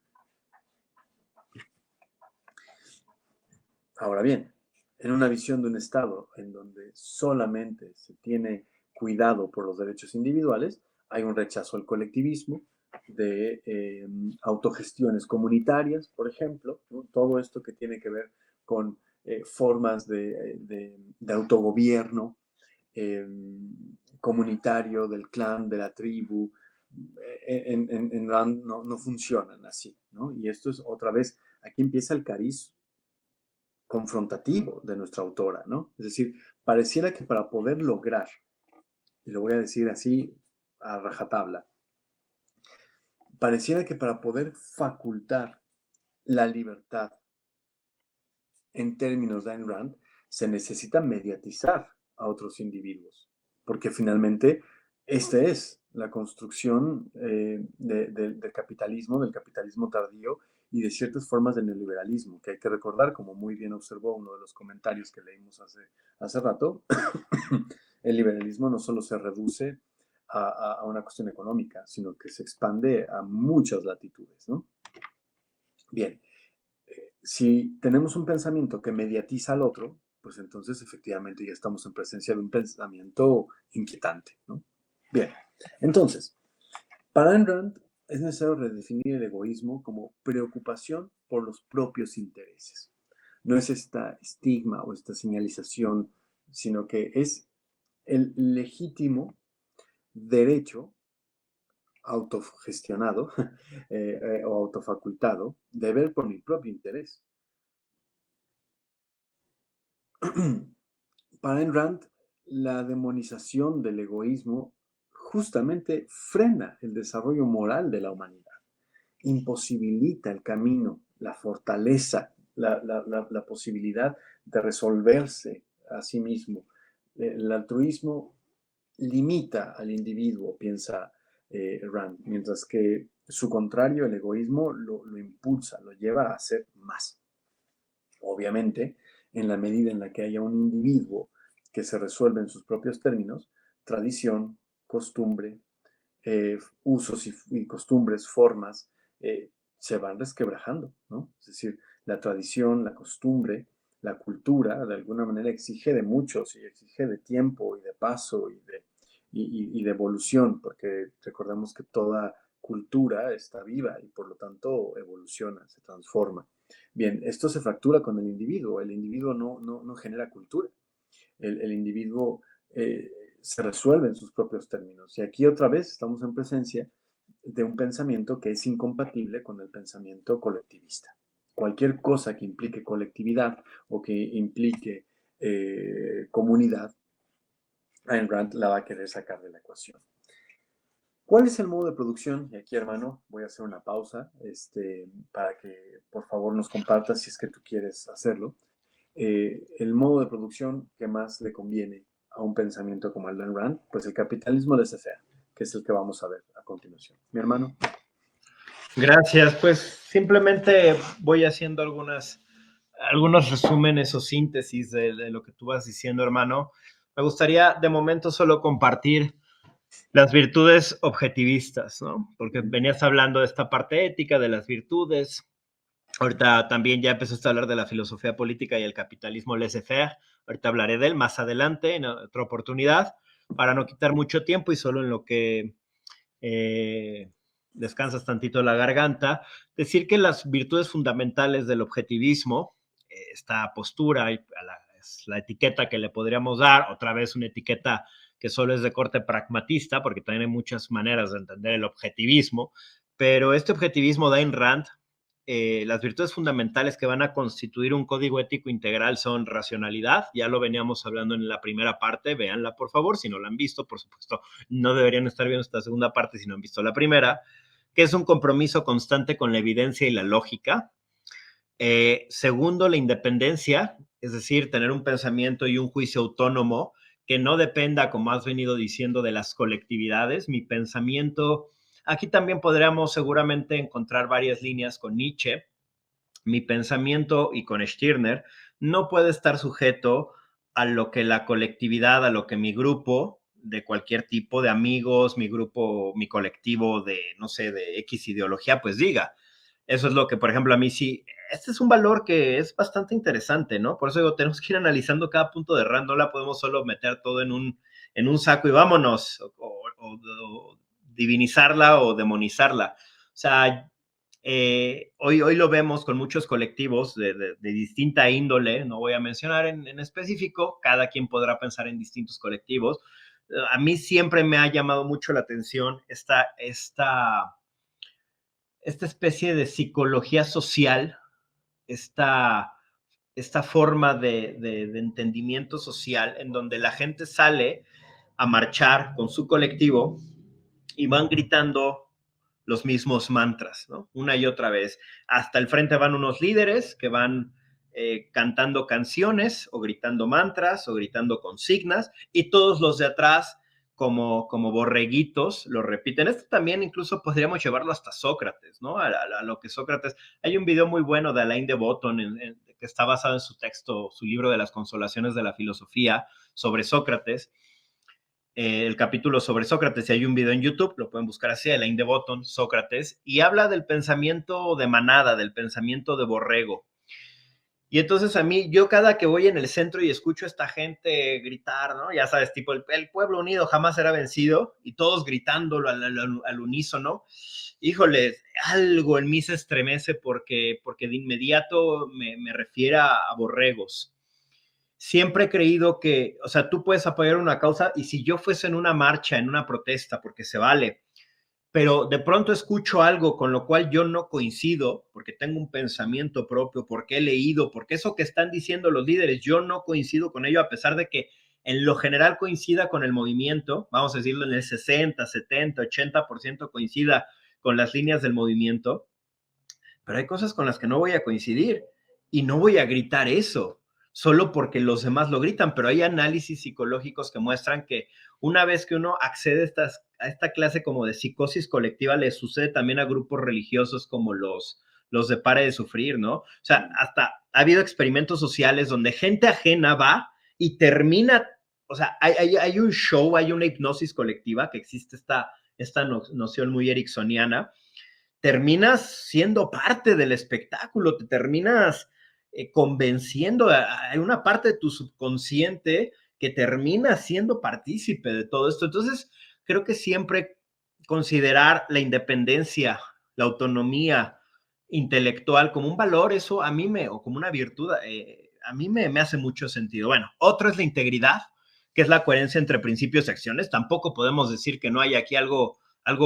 Ahora bien, en una visión de un Estado en donde solamente se tiene cuidado por los derechos individuales, hay un rechazo al colectivismo, de autogestiones comunitarias, por ejemplo, ¿no? Todo esto que tiene que ver con formas de autogobierno comunitario, del clan, de la tribu, en Rand no funcionan así, ¿no? Y esto es otra vez, aquí empieza el cariz confrontativo de nuestra autora, ¿no? Es decir, pareciera que para poder lograr, y lo voy a decir así a rajatabla, pareciera que para poder facultar la libertad en términos de Ayn Rand, se necesita mediatizar a otros individuos, porque finalmente esta es la construcción del capitalismo tardío y de ciertas formas de neoliberalismo, que hay que recordar, como muy bien observó uno de los comentarios que leímos hace rato, el liberalismo no solo se reduce a una cuestión económica, sino que se expande a muchas latitudes, ¿no? Bien, si tenemos un pensamiento que mediatiza al otro, pues entonces efectivamente ya estamos en presencia de un pensamiento inquietante, ¿no? Bien, entonces, para Ayn Rand es necesario redefinir el egoísmo como preocupación por los propios intereses. No es esta estigma o esta señalización, sino que es el legítimo derecho autogestionado o autofacultado de ver por mi propio interés. Para Ayn Rand, la demonización del egoísmo justamente frena el desarrollo moral de la humanidad, imposibilita el camino, la fortaleza, la posibilidad de resolverse a sí mismo. El altruismo limita al individuo, piensa Rand, mientras que su contrario, el egoísmo, lo impulsa, lo lleva a hacer más. Obviamente, en la medida en la que haya un individuo que se resuelve en sus propios términos, tradición, costumbre, usos y costumbres, formas, se van resquebrajando, ¿no? Es decir, la tradición, la costumbre, la cultura, de alguna manera exige de muchos y exige de tiempo y de paso y de evolución, porque recordemos que toda cultura está viva y por lo tanto evoluciona, se transforma. Bien, esto se fractura con el individuo no genera cultura, el individuo se resuelve en sus propios términos. Y aquí otra vez estamos en presencia de un pensamiento que es incompatible con el pensamiento colectivista. Cualquier cosa que implique colectividad o que implique comunidad, Ayn Rand la va a querer sacar de la ecuación. ¿Cuál es el modo de producción? Y aquí, hermano, voy a hacer una pausa para que por favor nos compartas si es que tú quieres hacerlo. El modo de producción que más le conviene a un pensamiento como el de Ayn Rand, pues el capitalismo laissez-faire, que es el que vamos a ver a continuación. Mi hermano. Gracias, pues simplemente voy haciendo algunos resúmenes o síntesis de lo que tú vas diciendo, hermano. Me gustaría de momento solo compartir las virtudes objetivistas, ¿no? Porque venías hablando de esta parte ética, de las virtudes. Ahorita también ya empezaste a hablar de la filosofía política y el capitalismo laissez-faire. Ahorita hablaré de él más adelante, en otra oportunidad, para no quitar mucho tiempo y solo en lo que descansas tantito la garganta. Decir que las virtudes fundamentales del objetivismo, esta postura, es la etiqueta que le podríamos dar, otra vez una etiqueta que solo es de corte pragmatista, porque también hay muchas maneras de entender el objetivismo, pero este objetivismo de Ayn Rand, las virtudes fundamentales que van a constituir un código ético integral son racionalidad, ya lo veníamos hablando en la primera parte, véanla por favor, si no la han visto, por supuesto, no deberían estar viendo esta segunda parte si no han visto la primera, que es un compromiso constante con la evidencia y la lógica. Segundo, la independencia, es decir, tener un pensamiento y un juicio autónomo que no dependa, como has venido diciendo, de las colectividades. Mi pensamiento, aquí también podríamos seguramente encontrar varias líneas con Nietzsche. Mi pensamiento y con Stirner no puede estar sujeto a lo que la colectividad, a lo que mi grupo de cualquier tipo de amigos, mi grupo, mi colectivo de, no sé, de X ideología, pues diga. Eso es lo que, por ejemplo, a mí sí, este es un valor que es bastante interesante, ¿no? Por eso digo, tenemos que ir analizando cada punto de Rand, no la podemos solo meter todo en un saco y vámonos, o divinizarla o demonizarla. O sea, hoy lo vemos con muchos colectivos de distinta índole, no voy a mencionar en específico, cada quien podrá pensar en distintos colectivos. A mí siempre me ha llamado mucho la atención esta especie de psicología social, esta, esta forma de entendimiento social en donde la gente sale a marchar con su colectivo y van gritando los mismos mantras, ¿no? Una y otra vez. Hasta el frente van unos líderes que van cantando canciones o gritando mantras o gritando consignas y todos los de atrás como borreguitos lo repiten. Esto también incluso podríamos llevarlo hasta Sócrates, ¿no? A lo que Sócrates... Hay un video muy bueno de Alain de Botton que está basado en su texto, su libro de las consolaciones de la filosofía sobre Sócrates, el capítulo sobre Sócrates, y hay un video en YouTube, lo pueden buscar así, Alain de Botton, Sócrates, y habla del pensamiento de manada, del pensamiento de borrego. Y entonces a mí, yo cada que voy en el centro y escucho a esta gente gritar, ¿no? Ya sabes, tipo, el pueblo unido jamás será vencido, y todos gritándolo al unísono, híjole, algo en mí se estremece porque de inmediato me refiere a borregos. Siempre he creído que, o sea, tú puedes apoyar una causa y si yo fuese en una marcha, en una protesta, porque se vale, pero de pronto escucho algo con lo cual yo no coincido, porque tengo un pensamiento propio, porque he leído, porque eso que están diciendo los líderes, yo no coincido con ello, a pesar de que en lo general coincida con el movimiento, vamos a decirlo en el 60, 70, 80% coincida con las líneas del movimiento, pero hay cosas con las que no voy a coincidir y no voy a gritar eso. solo porque los demás lo gritan, pero hay análisis psicológicos que muestran que una vez que uno accede a esta clase como de psicosis colectiva, le sucede también a grupos religiosos como los de Pare de Sufrir, ¿no? O sea, hasta ha habido experimentos sociales donde gente ajena va y termina, o sea, hay un show, hay una hipnosis colectiva, que existe esta noción muy ericksoniana, terminas siendo parte del espectáculo, te terminas convenciendo, hay una parte de tu subconsciente que termina siendo partícipe de todo esto. Entonces, creo que siempre considerar la independencia, la autonomía intelectual como un valor, eso a mí o como una virtud, a mí me hace mucho sentido. Bueno, otro es la integridad, que es la coherencia entre principios y acciones. Tampoco podemos decir que no hay aquí algo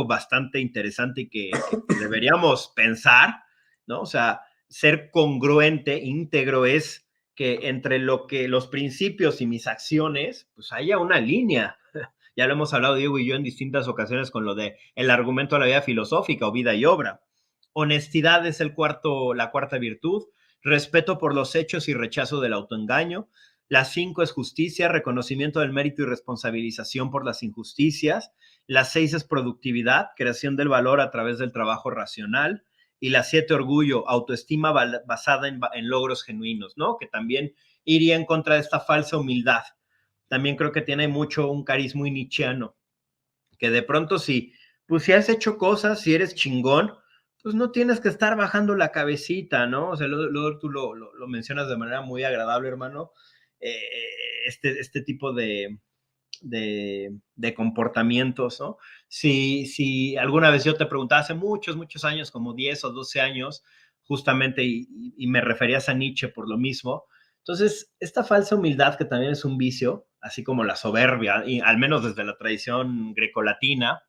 bastante interesante y que deberíamos pensar, ¿no? O sea, ser congruente, íntegro, es que entre lo que los principios y mis acciones, pues haya una línea. Ya lo hemos hablado Diego y yo en distintas ocasiones con lo de el argumento de la vida filosófica o vida y obra. Honestidad es la cuarta virtud. Respeto por los hechos y rechazo del autoengaño. La 5 es justicia, reconocimiento del mérito y responsabilización por las injusticias. La 6 es productividad, creación del valor a través del trabajo racional. Y la 7, orgullo, autoestima basada en logros genuinos, ¿no? Que también iría en contra de esta falsa humildad. También creo que tiene mucho un cariz muy nietzscheano, que de pronto pues si has hecho cosas, si eres chingón, pues no tienes que estar bajando la cabecita, ¿no? O sea, luego tú lo mencionas de manera muy agradable, hermano, eh, este tipo de comportamientos, ¿no? Si alguna vez yo te preguntaba hace muchos años, como 10 o 12 años, justamente, y me referías a Nietzsche por lo mismo, entonces, esta falsa humildad, que también es un vicio, así como la soberbia, y al menos desde la tradición grecolatina,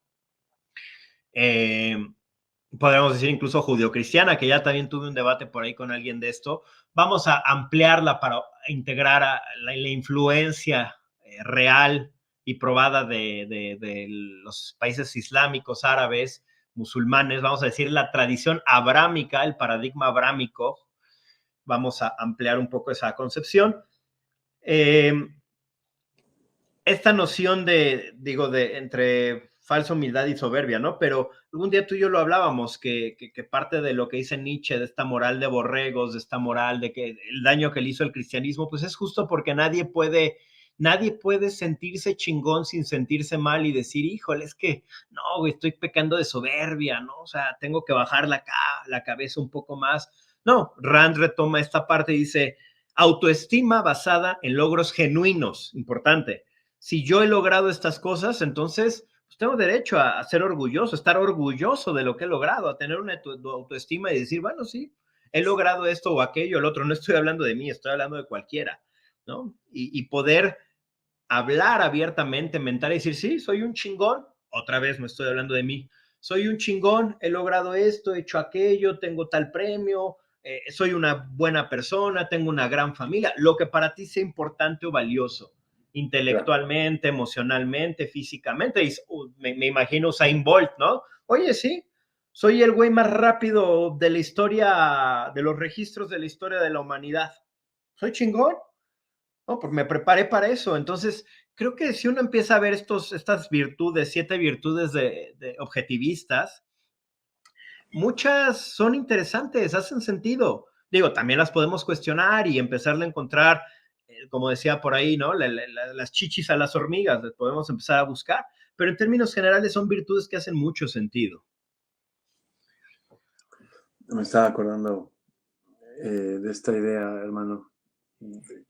eh, podríamos decir incluso judeocristiana, que ya también tuve un debate por ahí con alguien de esto, vamos a ampliarla para integrar a la influencia real y probada de los países islámicos, árabes, musulmanes, vamos a decir la tradición abrámica, el paradigma abrámico, vamos a ampliar un poco esa concepción. Eh, esta noción de entre falsa humildad y soberbia, ¿no? Pero algún día tú y yo lo hablábamos, que parte de lo que dice Nietzsche, de esta moral de borregos, de esta moral de que el daño que le hizo el cristianismo, pues es justo porque nadie puede sentirse chingón sin sentirse mal y decir, híjole, es que no, güey, estoy pecando de soberbia, ¿no? O sea, tengo que bajar la cabeza un poco más. No, Rand retoma esta parte y dice, autoestima basada en logros genuinos, importante. Si yo he logrado estas cosas, entonces pues tengo derecho a ser orgulloso, estar orgulloso de lo que he logrado, a tener una autoestima y decir, bueno, sí, he logrado esto o aquello, el otro. No estoy hablando de mí, estoy hablando de cualquiera, ¿no? Y poder hablar abiertamente, mental y decir, sí, soy un chingón. Otra vez no estoy hablando de mí. Soy un chingón, he logrado esto, he hecho aquello, tengo tal premio, soy una buena persona, tengo una gran familia, lo que para ti sea importante o valioso, Claro. intelectualmente, emocionalmente, físicamente. Y me imagino Usain Bolt, ¿no? Oye, sí, soy el güey más rápido de la historia, de los registros de la historia de la humanidad. Soy chingón, ¿no? Porque me preparé para eso. Entonces, creo que si uno empieza a ver estas virtudes, 7 virtudes de objetivistas, muchas son interesantes, hacen sentido. Digo, también las podemos cuestionar y empezarle a encontrar, como decía por ahí, ¿no? Las chichis a las hormigas, las podemos empezar a buscar, pero en términos generales son virtudes que hacen mucho sentido. Me estaba acordando de esta idea, hermano,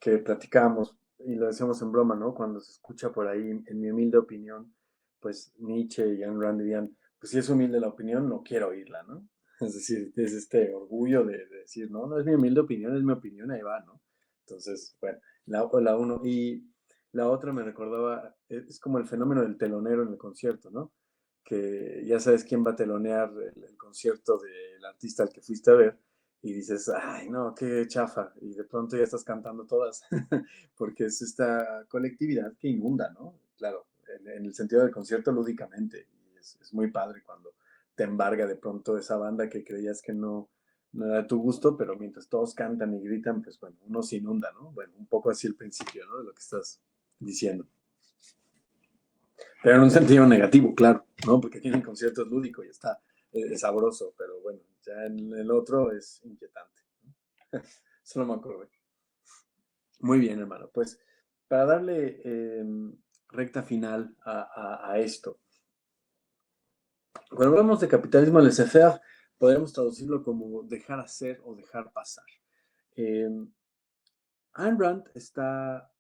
que platicábamos y lo decíamos en broma, ¿no? Cuando se escucha por ahí, en mi humilde opinión, pues Nietzsche y Ayn Rand dirían, pues si es humilde la opinión, no quiero oírla, ¿no? Es decir, es este orgullo de decir, no, no es mi humilde opinión, es mi opinión, ahí va, ¿no? Entonces, bueno, la uno. Y la otra me recordaba, es como el fenómeno del telonero en el concierto, ¿no? Que ya sabes quién va a telonear el concierto del artista al que fuiste a ver y dices, ay, no, qué chafa, y de pronto ya estás cantando todas, porque es esta colectividad que inunda, ¿no? Claro, en el sentido del concierto lúdicamente, y es muy padre cuando te embarga de pronto esa banda que creías que no era de tu gusto, pero mientras todos cantan y gritan, pues bueno, uno se inunda, ¿no? Bueno, un poco así el principio, ¿no? De lo que estás diciendo. Pero en un sentido negativo, claro, ¿no? Porque aquí en el concierto es lúdico y está es sabroso, pero bueno, ya en el otro es inquietante, ¿no? Solo me acordé. Muy bien, hermano. Pues para darle recta final a esto, cuando hablamos de capitalismo laissez-faire, podemos traducirlo como dejar hacer o dejar pasar. Eh, Ayn Rand está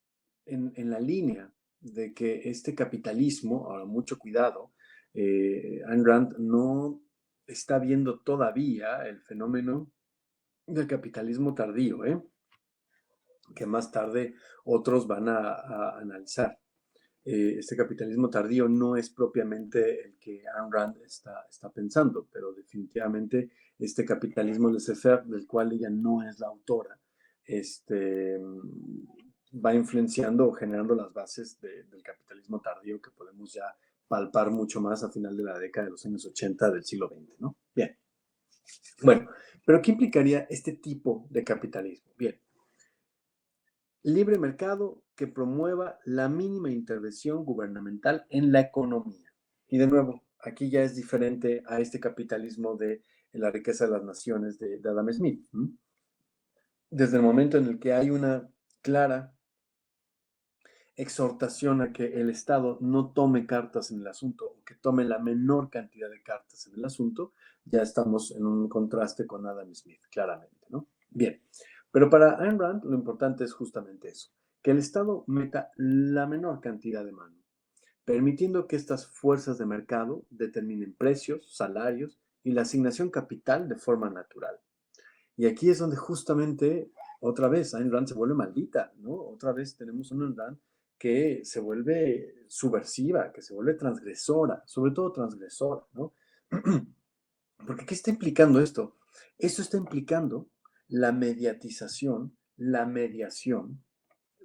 en la línea de que este capitalismo, ahora mucho cuidado, Ayn Rand no está viendo todavía el fenómeno del capitalismo tardío, que más tarde otros van a analizar. Este capitalismo tardío no es propiamente el que Ayn Rand está pensando, pero definitivamente este capitalismo laissez-faire, del cual ella no es la autora, va influenciando o generando las bases del capitalismo tardío que podemos ya palpar mucho más a final de la década de los años 80 del siglo XX, ¿no? Bien. Bueno, pero ¿qué implicaría este tipo de capitalismo? Bien, libre mercado que promueva la mínima intervención gubernamental en la economía. Y de nuevo, aquí ya es diferente a este capitalismo de la riqueza de las naciones de Adam Smith. Desde el momento en el que hay una clara exhortación a que el Estado no tome cartas en el asunto o que tome la menor cantidad de cartas en el asunto, ya estamos en un contraste con Adam Smith, claramente, ¿no? Bien, pero para Ayn Rand lo importante es justamente eso, que el Estado meta la menor cantidad de mano, permitiendo que estas fuerzas de mercado determinen precios, salarios y la asignación capital de forma natural. Y aquí es donde justamente, otra vez, Ayn Rand se vuelve maldita, ¿no? Otra vez tenemos una Ayn Rand que se vuelve subversiva, que se vuelve transgresora, sobre todo transgresora, ¿no? Porque ¿qué está implicando esto? Esto está implicando la mediatización, la mediación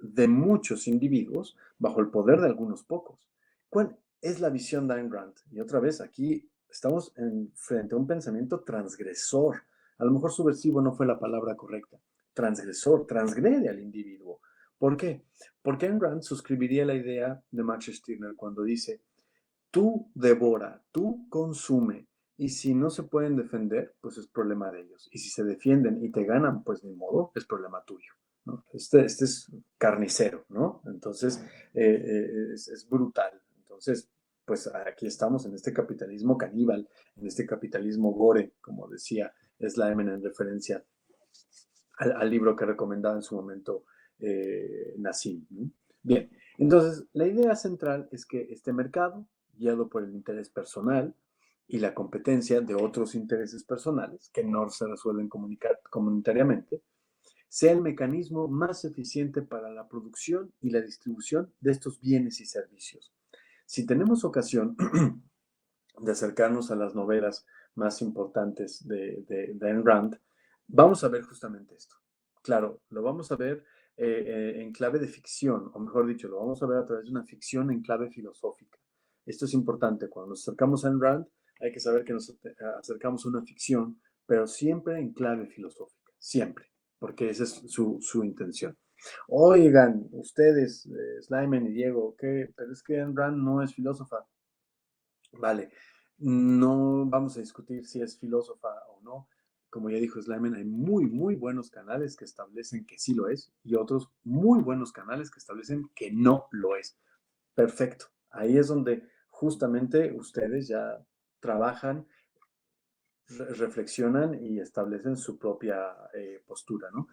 de muchos individuos bajo el poder de algunos pocos. ¿Cuál es la visión de Ayn Rand? Y otra vez, aquí estamos frente a un pensamiento transgresor. A lo mejor subversivo no fue la palabra correcta. Transgresor, transgrede al individuo. ¿Por qué? Porque Ayn Rand suscribiría la idea de Max Stirner cuando dice, tú devora, tú consume, y si no se pueden defender, pues es problema de ellos. Y si se defienden y te ganan, pues ni modo, es problema tuyo, ¿no? Este es carnicero, ¿no? Entonces, es brutal. Entonces, pues aquí estamos en este capitalismo caníbal, en este capitalismo gore, como decía Slyman en referencia al libro que recomendaba en su momento Nassim, ¿no? Bien, entonces la idea central es que este mercado, guiado por el interés personal y la competencia de otros intereses personales que no se resuelven comunitariamente, sea el mecanismo más eficiente para la producción y la distribución de estos bienes y servicios. Si tenemos ocasión de acercarnos a las novelas más importantes de Ayn Rand, vamos a ver justamente esto. Claro, lo vamos a ver en clave de ficción, o mejor dicho, lo vamos a ver a través de una ficción en clave filosófica. Esto es importante. Cuando nos acercamos a Ayn Rand, hay que saber que nos acercamos a una ficción, pero siempre en clave filosófica, siempre, porque esa es su intención. Oigan, ustedes, Slyman y Diego, ¿qué? Pero es que Ayn Rand no es filósofa. Vale, no vamos a discutir si es filósofa o no. Como ya dijo Slyman, hay muy buenos canales que establecen que sí lo es y otros muy buenos canales que establecen que no lo es. Perfecto. Ahí es donde justamente ustedes ya trabajan, reflexionan y establecen su propia postura, ¿no?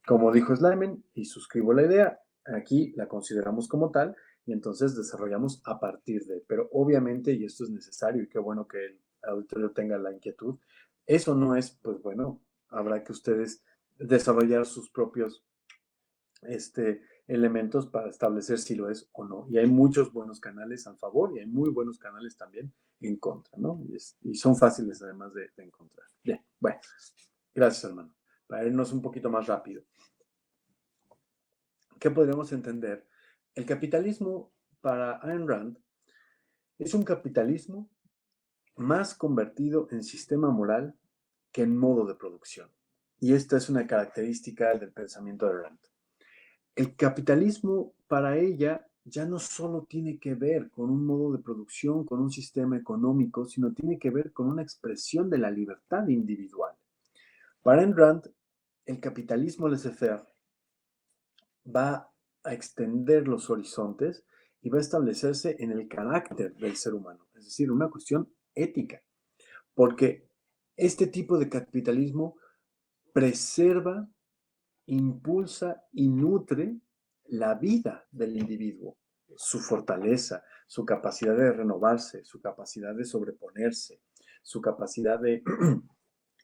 Como dijo Slyman, y suscribo la idea, aquí la consideramos como tal y entonces desarrollamos a partir de, pero obviamente, y esto es necesario y qué bueno que el auditorio tenga la inquietud, eso no es, pues bueno, habrá que ustedes desarrollar sus propios elementos para establecer si lo es o no. Y hay muchos buenos canales a favor y hay muy buenos canales también en contra, ¿no? Y son fáciles además de encontrar. Bien, bueno, gracias hermano. Para irnos un poquito más rápido. ¿Qué podemos entender? El capitalismo para Ayn Rand es un capitalismo más convertido en sistema moral que en modo de producción. Y esta es una característica del pensamiento de Rand. El capitalismo para ella ya no solo tiene que ver con un modo de producción, con un sistema económico, sino tiene que ver con una expresión de la libertad individual. Para Ayn Rand, el capitalismo laissez-faire va a extender los horizontes y va a establecerse en el carácter del ser humano, es decir, una cuestión ética, porque este tipo de capitalismo preserva, impulsa y nutre la vida del individuo, su fortaleza, su capacidad de renovarse, su capacidad de sobreponerse, su capacidad de...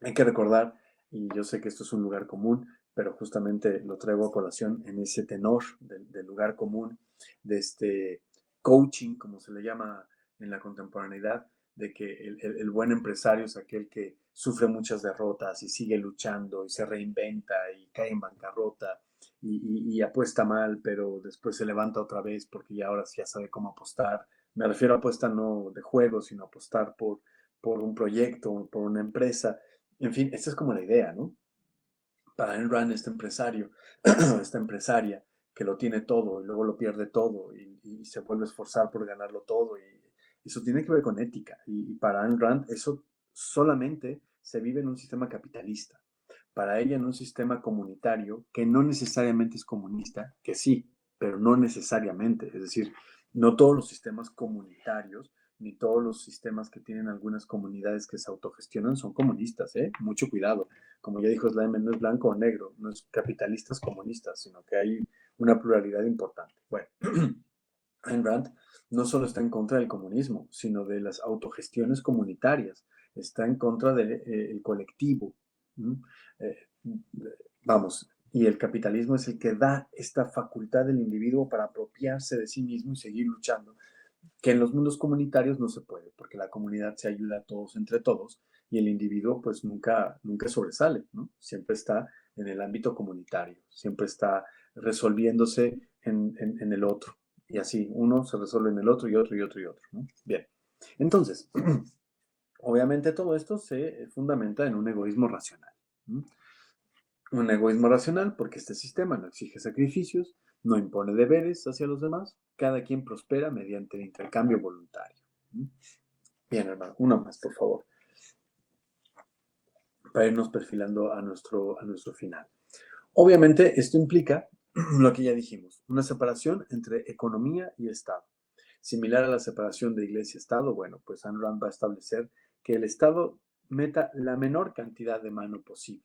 Hay que recordar, y yo sé que esto es un lugar común, pero justamente lo traigo a colación en ese tenor del lugar común, de este coaching, como se le llama en la contemporaneidad, de que el buen empresario es aquel que sufre muchas derrotas y sigue luchando y se reinventa y cae en bancarrota y apuesta mal, pero después se levanta otra vez porque ya ahora sí ya sabe cómo apostar. Me refiero a apuesta no de juego, sino apostar por un proyecto, por una empresa. En fin, esta es como la idea, ¿no? Para Ayn Rand, este empresario, esta empresaria que lo tiene todo y luego lo pierde todo y se vuelve a esforzar por ganarlo todo. Y eso tiene que ver con ética. Y para Ayn Rand eso solamente se vive en un sistema capitalista. Para ella en un sistema comunitario que no necesariamente es comunista, que sí, pero no necesariamente. Es decir, no todos los sistemas comunitarios ni todos los sistemas que tienen algunas comunidades que se autogestionan son comunistas, ¿eh? Mucho cuidado. Como ya dijo Sleiman, no es blanco o negro, no es capitalistas comunistas, sino que hay una pluralidad importante. Bueno, Ayn Rand no solo está en contra del comunismo, sino de las autogestiones comunitarias, está en contra del colectivo. ¿Mm? Eh, vamos, y el capitalismo es el que da esta facultad del individuo para apropiarse de sí mismo y seguir luchando, que en los mundos comunitarios no se puede, porque la comunidad se ayuda a todos entre todos y el individuo pues nunca sobresale, ¿no? Siempre está en el ámbito comunitario, siempre está resolviéndose en el otro. Y así, uno se resuelve en el otro y otro y otro y otro, ¿no? Bien. Entonces, obviamente todo esto se fundamenta en un egoísmo racional. ¿No? Un egoísmo racional porque este sistema no exige sacrificios, no impone deberes hacia los demás, cada quien prospera mediante el intercambio voluntario. Bien, hermano, uno más, por favor, para irnos perfilando a nuestro final. Obviamente, esto implica lo que ya dijimos, una separación entre economía y Estado. Similar a la separación de iglesia-Estado, bueno, pues Ayn Rand va a establecer que el Estado meta la menor cantidad de mano posible.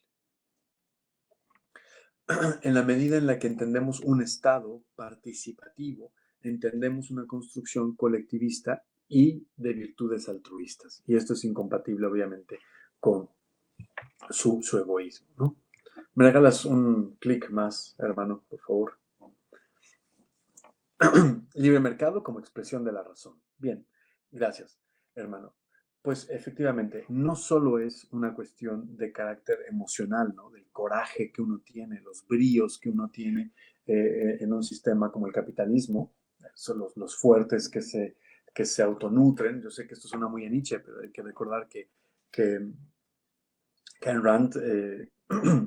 En la medida en la que entendemos un Estado participativo, entendemos una construcción colectivista y de virtudes altruistas. Y esto es incompatible, obviamente, con su egoísmo, ¿no? Me regalas un clic más, hermano, por favor. Libre mercado como expresión de la razón. Bien, gracias, hermano. Pues efectivamente, no solo es una cuestión de carácter emocional, ¿no? Del coraje que uno tiene, los bríos que uno tiene en un sistema como el capitalismo, son los fuertes que se autonutren. Yo sé que esto suena muy a Nietzsche, pero hay que recordar que Ayn Rand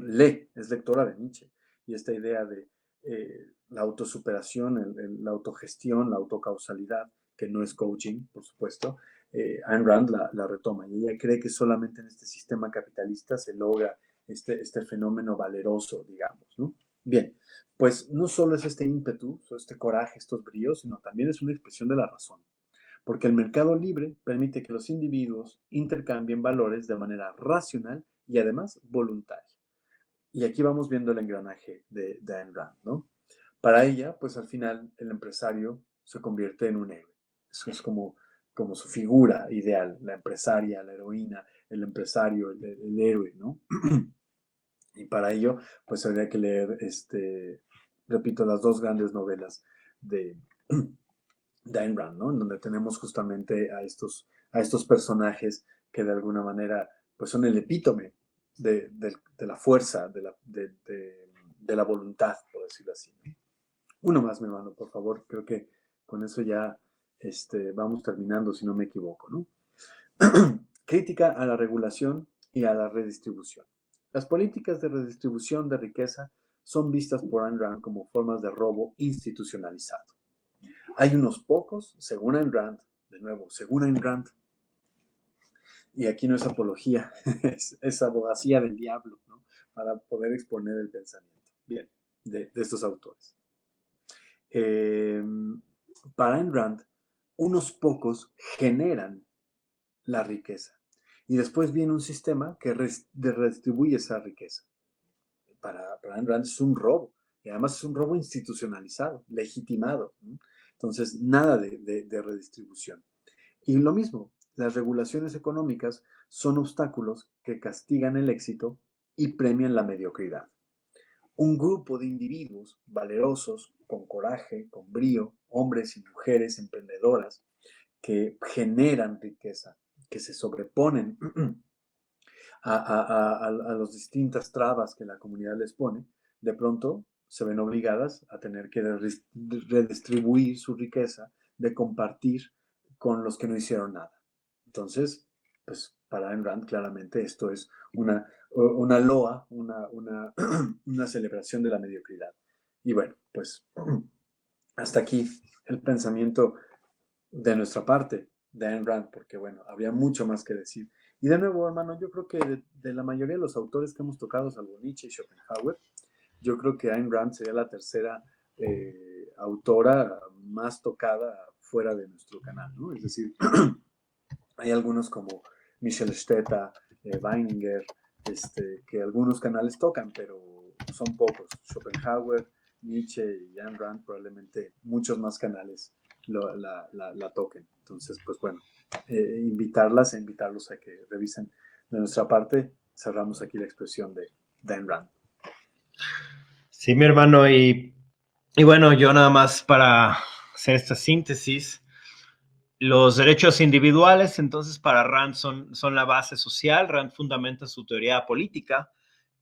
lee, es lectora de Nietzsche, y esta idea de la autosuperación, la autogestión, la autocausalidad, que no es coaching, por supuesto, Ayn Rand la retoma, y ella cree que solamente en este sistema capitalista se logra este fenómeno valeroso, digamos, ¿no? Bien, pues no solo es este ímpetu, este coraje, estos bríos, sino también es una expresión de la razón porque el mercado libre permite que los individuos intercambien valores de manera racional y además voluntaria. Y aquí vamos viendo el engranaje de Ayn Rand, ¿no? Para ella, pues al final el empresario se convierte en un héroe. Eso es como su figura ideal, la empresaria, la heroína, el empresario, el héroe, ¿no? Y para ello, pues habría que leer, repito, las dos grandes novelas de, de Ayn Rand, ¿no? En donde tenemos justamente a estos personajes que de alguna manera pues son el epítome de la fuerza, de la voluntad, por decirlo así. ¿No? Uno más, mi hermano, por favor. Creo que con eso ya vamos terminando, si no me equivoco, ¿no? Crítica a la regulación y a la redistribución. Las políticas de redistribución de riqueza son vistas por Ayn Rand como formas de robo institucionalizado. Hay unos pocos, según Ayn Rand, de nuevo, según Ayn Rand, y aquí no es apología, es abogacía del diablo, ¿no? Para poder exponer el pensamiento. Bien, de estos autores. Para Ayn Rand, unos pocos generan la riqueza y después viene un sistema que redistribuye esa riqueza. Para Ayn Rand es un robo y además es un robo institucionalizado, legitimado, ¿no? Entonces, nada de redistribución. Y lo mismo, las regulaciones económicas son obstáculos que castigan el éxito y premian la mediocridad. Un grupo de individuos valerosos, con coraje, con brío, hombres y mujeres emprendedoras, que generan riqueza, que se sobreponen a las distintas trabas que la comunidad les pone, de pronto se ven obligadas a tener que redistribuir su riqueza, de compartir con los que no hicieron nada. Entonces, pues para Ayn Rand claramente esto es una loa, una celebración de la mediocridad. Y bueno, pues hasta aquí el pensamiento de nuestra parte de Ayn Rand, porque bueno, habría mucho más que decir. Y de nuevo, hermano, yo creo que de la mayoría de los autores que hemos tocado, salvo Nietzsche y Schopenhauer, yo creo que Ayn Rand sería la tercera autora más tocada fuera de nuestro canal, ¿no? Es decir, hay algunos como Michel Stetta, Weininger, que algunos canales tocan, pero son pocos. Schopenhauer, Nietzsche y Ayn Rand probablemente muchos más canales la toquen. Entonces, pues bueno, invitarlos a que revisen. De nuestra parte, cerramos aquí la expresión de Ayn Rand. Sí, mi hermano, y bueno, yo nada más para hacer esta síntesis, los derechos individuales, entonces, para Rand son la base social. Rand fundamenta su teoría política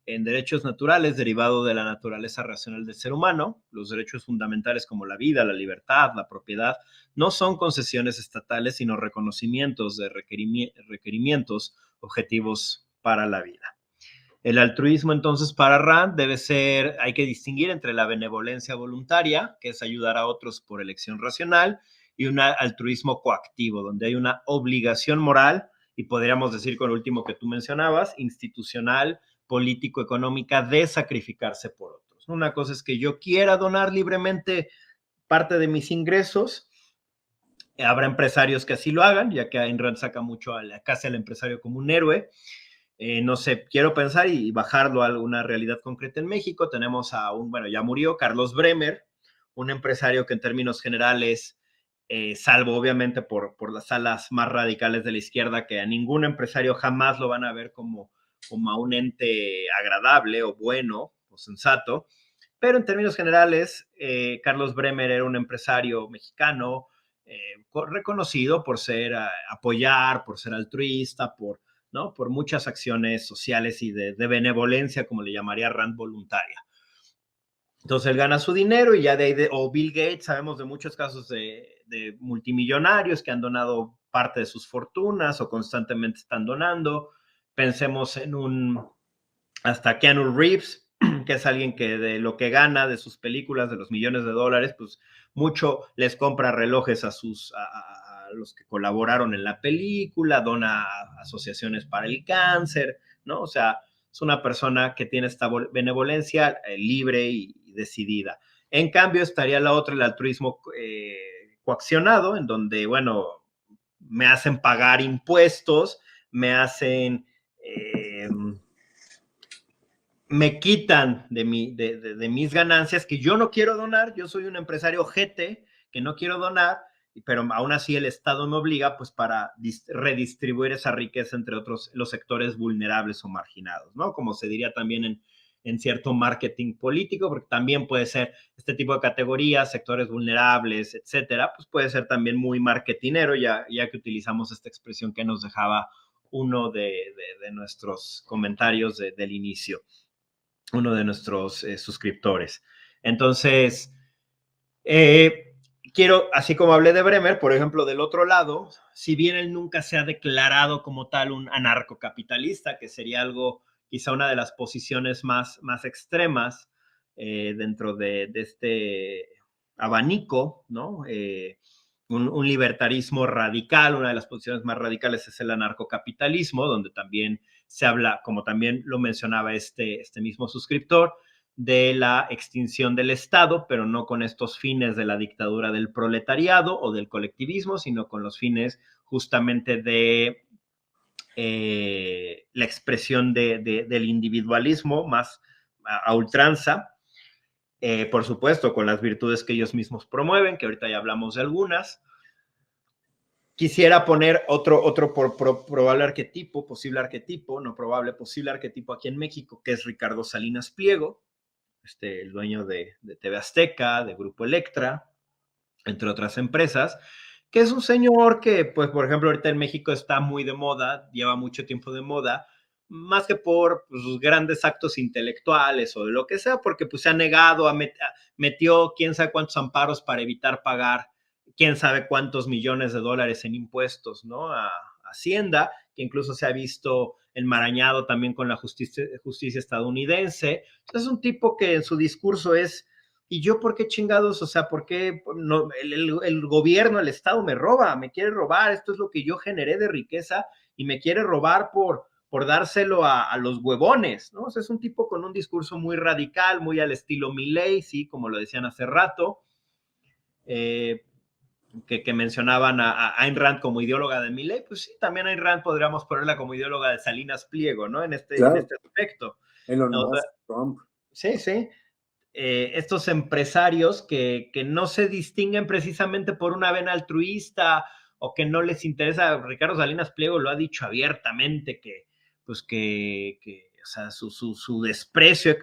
en derechos naturales derivado de la naturaleza racional del ser humano. Los derechos fundamentales como la vida, la libertad, la propiedad, no son concesiones estatales, sino reconocimientos de requerimientos objetivos para la vida. El altruismo, entonces, para Rand debe ser, hay que distinguir entre la benevolencia voluntaria, que es ayudar a otros por elección racional, y un altruismo coactivo, donde hay una obligación moral, y podríamos decir con lo último que tú mencionabas, institucional, político-económica, de sacrificarse por otros. Una cosa es que yo quiera donar libremente parte de mis ingresos. Habrá empresarios que así lo hagan, ya que Ayn Rand saca mucho casi al empresario como un héroe. No sé, quiero pensar y bajarlo a alguna realidad concreta en México. Tenemos bueno, ya murió, Carlos Bremer, un empresario que en términos generales, salvo obviamente por las alas más radicales de la izquierda, que a ningún empresario jamás lo van a ver como a un ente agradable o bueno o sensato. Pero en términos generales, Carlos Bremer era un empresario mexicano reconocido por ser apoyar, por ser altruista, ¿no? Por muchas acciones sociales y de benevolencia, como le llamaría Rand, voluntaria. Entonces él gana su dinero y ya de ahí, o Bill Gates, sabemos de muchos casos de multimillonarios que han donado parte de sus fortunas o constantemente están donando. Pensemos hasta Keanu Reeves, que es alguien que de lo que gana de sus películas, de los millones de dólares, pues mucho les compra relojes a los que colaboraron en la película, dona a asociaciones para el cáncer, ¿no? O sea, es una persona que tiene esta benevolencia libre y decidida. En cambio, estaría la otra, el altruismo coaccionado, en donde, bueno, me hacen pagar impuestos, me hacen... me quitan de mis ganancias que yo no quiero donar. Yo soy un empresario ojete que no quiero donar, pero aún así el Estado me obliga pues para redistribuir esa riqueza entre otros, los sectores vulnerables o marginados, ¿no? Como se diría también en cierto marketing político, porque también puede ser este tipo de categorías, sectores vulnerables, etcétera, pues puede ser también muy marketinero, ya que utilizamos esta expresión que nos dejaba uno de nuestros comentarios del inicio, uno de nuestros suscriptores. Entonces, quiero, así como hablé de Bremer, por ejemplo, del otro lado, si bien él nunca se ha declarado como tal un anarcocapitalista, que sería algo quizá una de las posiciones más extremas dentro de este abanico, ¿no? Un libertarismo radical, una de las posiciones más radicales es el anarcocapitalismo, donde también se habla, como también lo mencionaba este mismo suscriptor, de la extinción del Estado, pero no con estos fines de la dictadura del proletariado o del colectivismo, sino con los fines justamente de la expresión del individualismo más a ultranza, por supuesto, con las virtudes que ellos mismos promueven, que ahorita ya hablamos de algunas. Quisiera poner otro probable arquetipo, posible arquetipo, no probable, posible arquetipo aquí en México, que es Ricardo Salinas Pliego, el dueño de TV Azteca, de Grupo Electra, entre otras empresas, que es un señor que, pues, por ejemplo, ahorita en México está muy de moda, lleva mucho tiempo de moda, más que por pues, sus grandes actos intelectuales o de lo que sea, porque pues se ha negado, metió quién sabe cuántos amparos para evitar pagar quién sabe cuántos millones de dólares en impuestos, ¿no? A Hacienda, que incluso se ha visto enmarañado también con la justicia estadounidense. Entonces, es un tipo que en su discurso es, ¿y yo por qué chingados? O sea, ¿por qué no, el gobierno, el Estado me roba, me quiere robar? Esto es lo que yo generé de riqueza y me quiere robar por dárselo a los huevones, ¿no? O sea, es un tipo con un discurso muy radical, muy al estilo Milley, sí, como lo decían hace rato. Que mencionaban a Ayn Rand como ideóloga de Milley, pues sí, también Ayn Rand podríamos ponerla como ideóloga de Salinas Pliego, ¿no? En Claro, este aspecto. Elon O sea, Musk, Trump. sí, sí. Estos empresarios que no se distinguen precisamente por una vena altruista o que no les interesa. Ricardo Salinas Pliego lo ha dicho abiertamente pues o sea, su desprecio,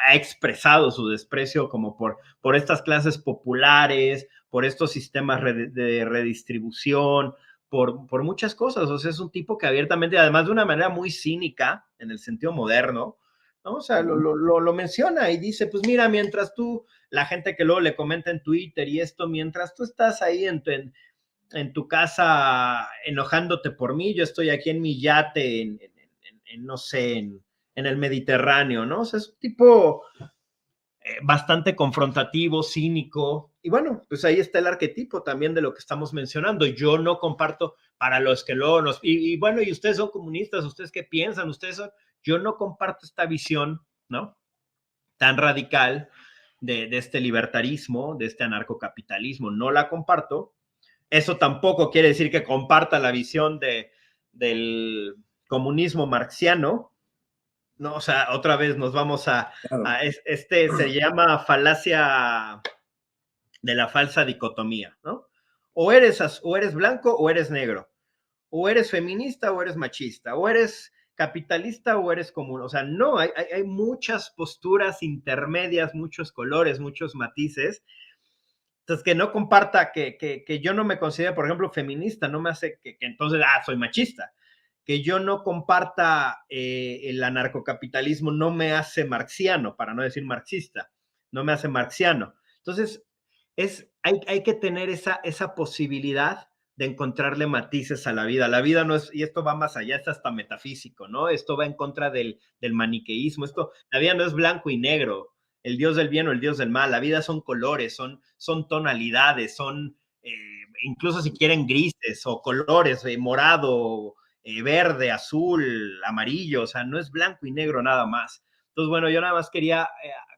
ha expresado su desprecio como por estas clases populares, por estos sistemas de redistribución, por muchas cosas. O sea, es un tipo que abiertamente, además de una manera muy cínica, en el sentido moderno, ¿no? O sea, lo menciona y dice, pues mira, mientras tú, la gente que luego le comenta en Twitter y esto, mientras tú estás ahí en tu casa enojándote por mí, yo estoy aquí en mi yate, no sé, en el Mediterráneo, ¿no? O sea, es un tipo bastante confrontativo, cínico, y bueno, pues ahí está el arquetipo también de lo que estamos mencionando. Yo no comparto, para los que luego y bueno, y ustedes son comunistas, ¿ustedes qué piensan? Ustedes son, yo no comparto esta visión, ¿no? Tan radical de este libertarismo, de este anarcocapitalismo, no la comparto. Eso tampoco quiere decir que comparta la visión del comunismo marxiano, ¿no? O sea, otra vez nos vamos Claro. se llama falacia de la falsa dicotomía, ¿no? O eres blanco o eres negro, o eres feminista o eres machista, o eres capitalista o eres común. O sea, no, hay muchas posturas intermedias, muchos colores, muchos matices. Entonces, que no comparta, que yo no me considero, por ejemplo, feminista, no me hace que entonces, soy machista. Que yo no comparta el anarcocapitalismo no me hace marxiano, para no decir marxista, no me hace marxiano. Entonces, hay que tener esa posibilidad de encontrarle matices a la vida. La vida no es, y esto va más allá, es hasta metafísico, ¿no? Esto va en contra del maniqueísmo. La vida no es blanco y negro, el dios del bien o el dios del mal. La vida son colores, son tonalidades, son incluso si quieren grises o colores, morado, verde, azul, amarillo, o sea, no es blanco y negro nada más. Entonces, bueno, yo nada más quería,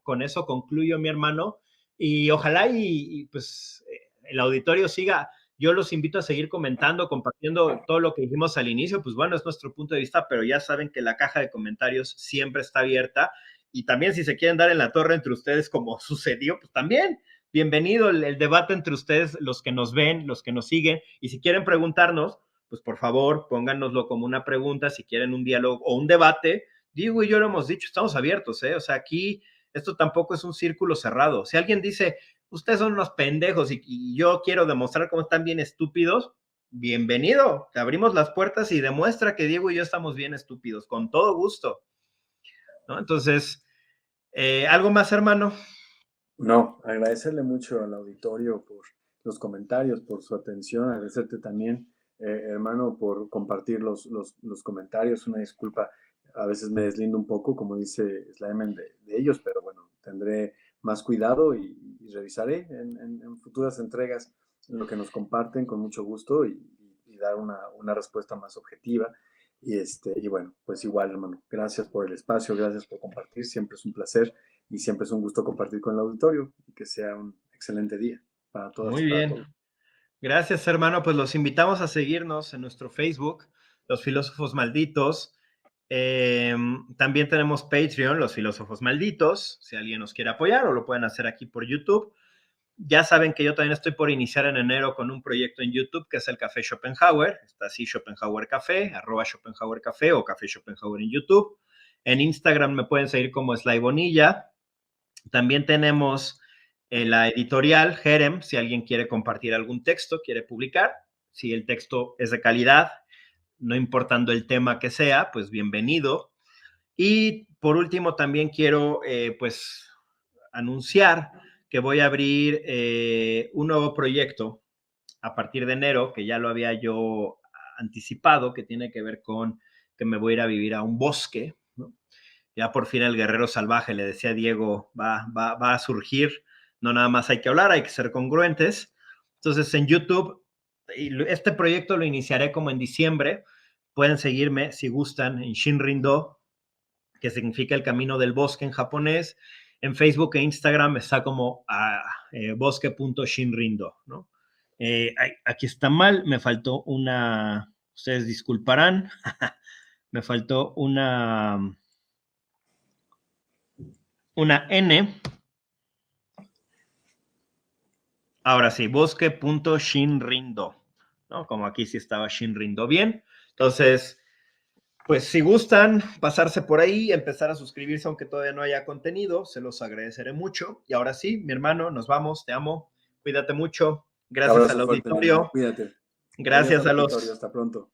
con eso concluyo, mi hermano, y ojalá pues el auditorio siga. Yo los invito a seguir comentando, compartiendo todo lo que dijimos al inicio. Pues bueno, es nuestro punto de vista, pero ya saben que la caja de comentarios siempre está abierta. Y también si se quieren dar en la torre entre ustedes como sucedió, pues también bienvenido el debate entre ustedes, los que nos ven, los que nos siguen. Y si quieren preguntarnos, pues por favor, pónganoslo como una pregunta. Si quieren un diálogo o un debate, digo, y yo lo hemos dicho, estamos abiertos, ¿eh? O sea, aquí esto tampoco es un círculo cerrado. Si alguien dice, ustedes son unos pendejos y yo quiero demostrar cómo están bien estúpidos, bienvenido. Te abrimos las puertas y demuestra que Diego y yo estamos bien estúpidos, con todo gusto, ¿no? Entonces, ¿algo más, hermano? No, agradecerle mucho al auditorio por los comentarios, por su atención, agradecerte también, hermano, por compartir los comentarios. Una disculpa, a veces me deslindo un poco, como dice Slayman, de ellos, pero bueno, tendré más cuidado y revisaré en futuras entregas lo que nos comparten con mucho gusto y dar una respuesta más objetiva. Y bueno, pues igual, hermano, gracias por el espacio, gracias por compartir, siempre es un placer y siempre es un gusto compartir con el auditorio y que sea un excelente día para todas Muy y para bien. todos. Gracias, hermano. Pues los invitamos a seguirnos en nuestro Facebook, Los Filósofos Malditos. También tenemos Patreon, Los Filósofos Malditos, si alguien nos quiere apoyar o lo pueden hacer aquí por YouTube. Ya saben que yo también estoy por iniciar en enero con un proyecto en YouTube que es el Café Schopenhauer. Está así Schopenhauer Café, @Schopenhauer Café o Café Schopenhauer en YouTube. En Instagram me pueden seguir como Sly Bonilla. También tenemos la editorial Jerem, si alguien quiere compartir algún texto, quiere publicar. Si el texto es de calidad, no importando el tema que sea, pues bienvenido. Y por último, también quiero pues anunciar que voy a abrir un nuevo proyecto a partir de enero, que ya lo había yo anticipado, que tiene que ver con que me voy a ir a vivir a un bosque, ¿no? Ya por fin el guerrero salvaje, le decía a Diego, va a surgir, no nada más hay que hablar, hay que ser congruentes. Entonces en YouTube, este proyecto lo iniciaré como en diciembre, pueden seguirme si gustan en Shinrin-do, que significa el camino del bosque en japonés. En Facebook e Instagram está como bosque.shinrin-do, ¿no? Aquí está mal, me faltó ustedes disculparán, me faltó una N. Ahora sí, bosque.shinrin-do, ¿no? Como aquí sí estaba Shinrin-do bien. Entonces, pues si gustan pasarse por ahí, empezar a suscribirse aunque todavía no haya contenido, se los agradeceré mucho. Y ahora sí, mi hermano, nos vamos, te amo, cuídate mucho. Gracias al Abrazo fuerte, mi hermano, auditorio, cuídate. Adiós gracias al a auditorio, los hasta pronto.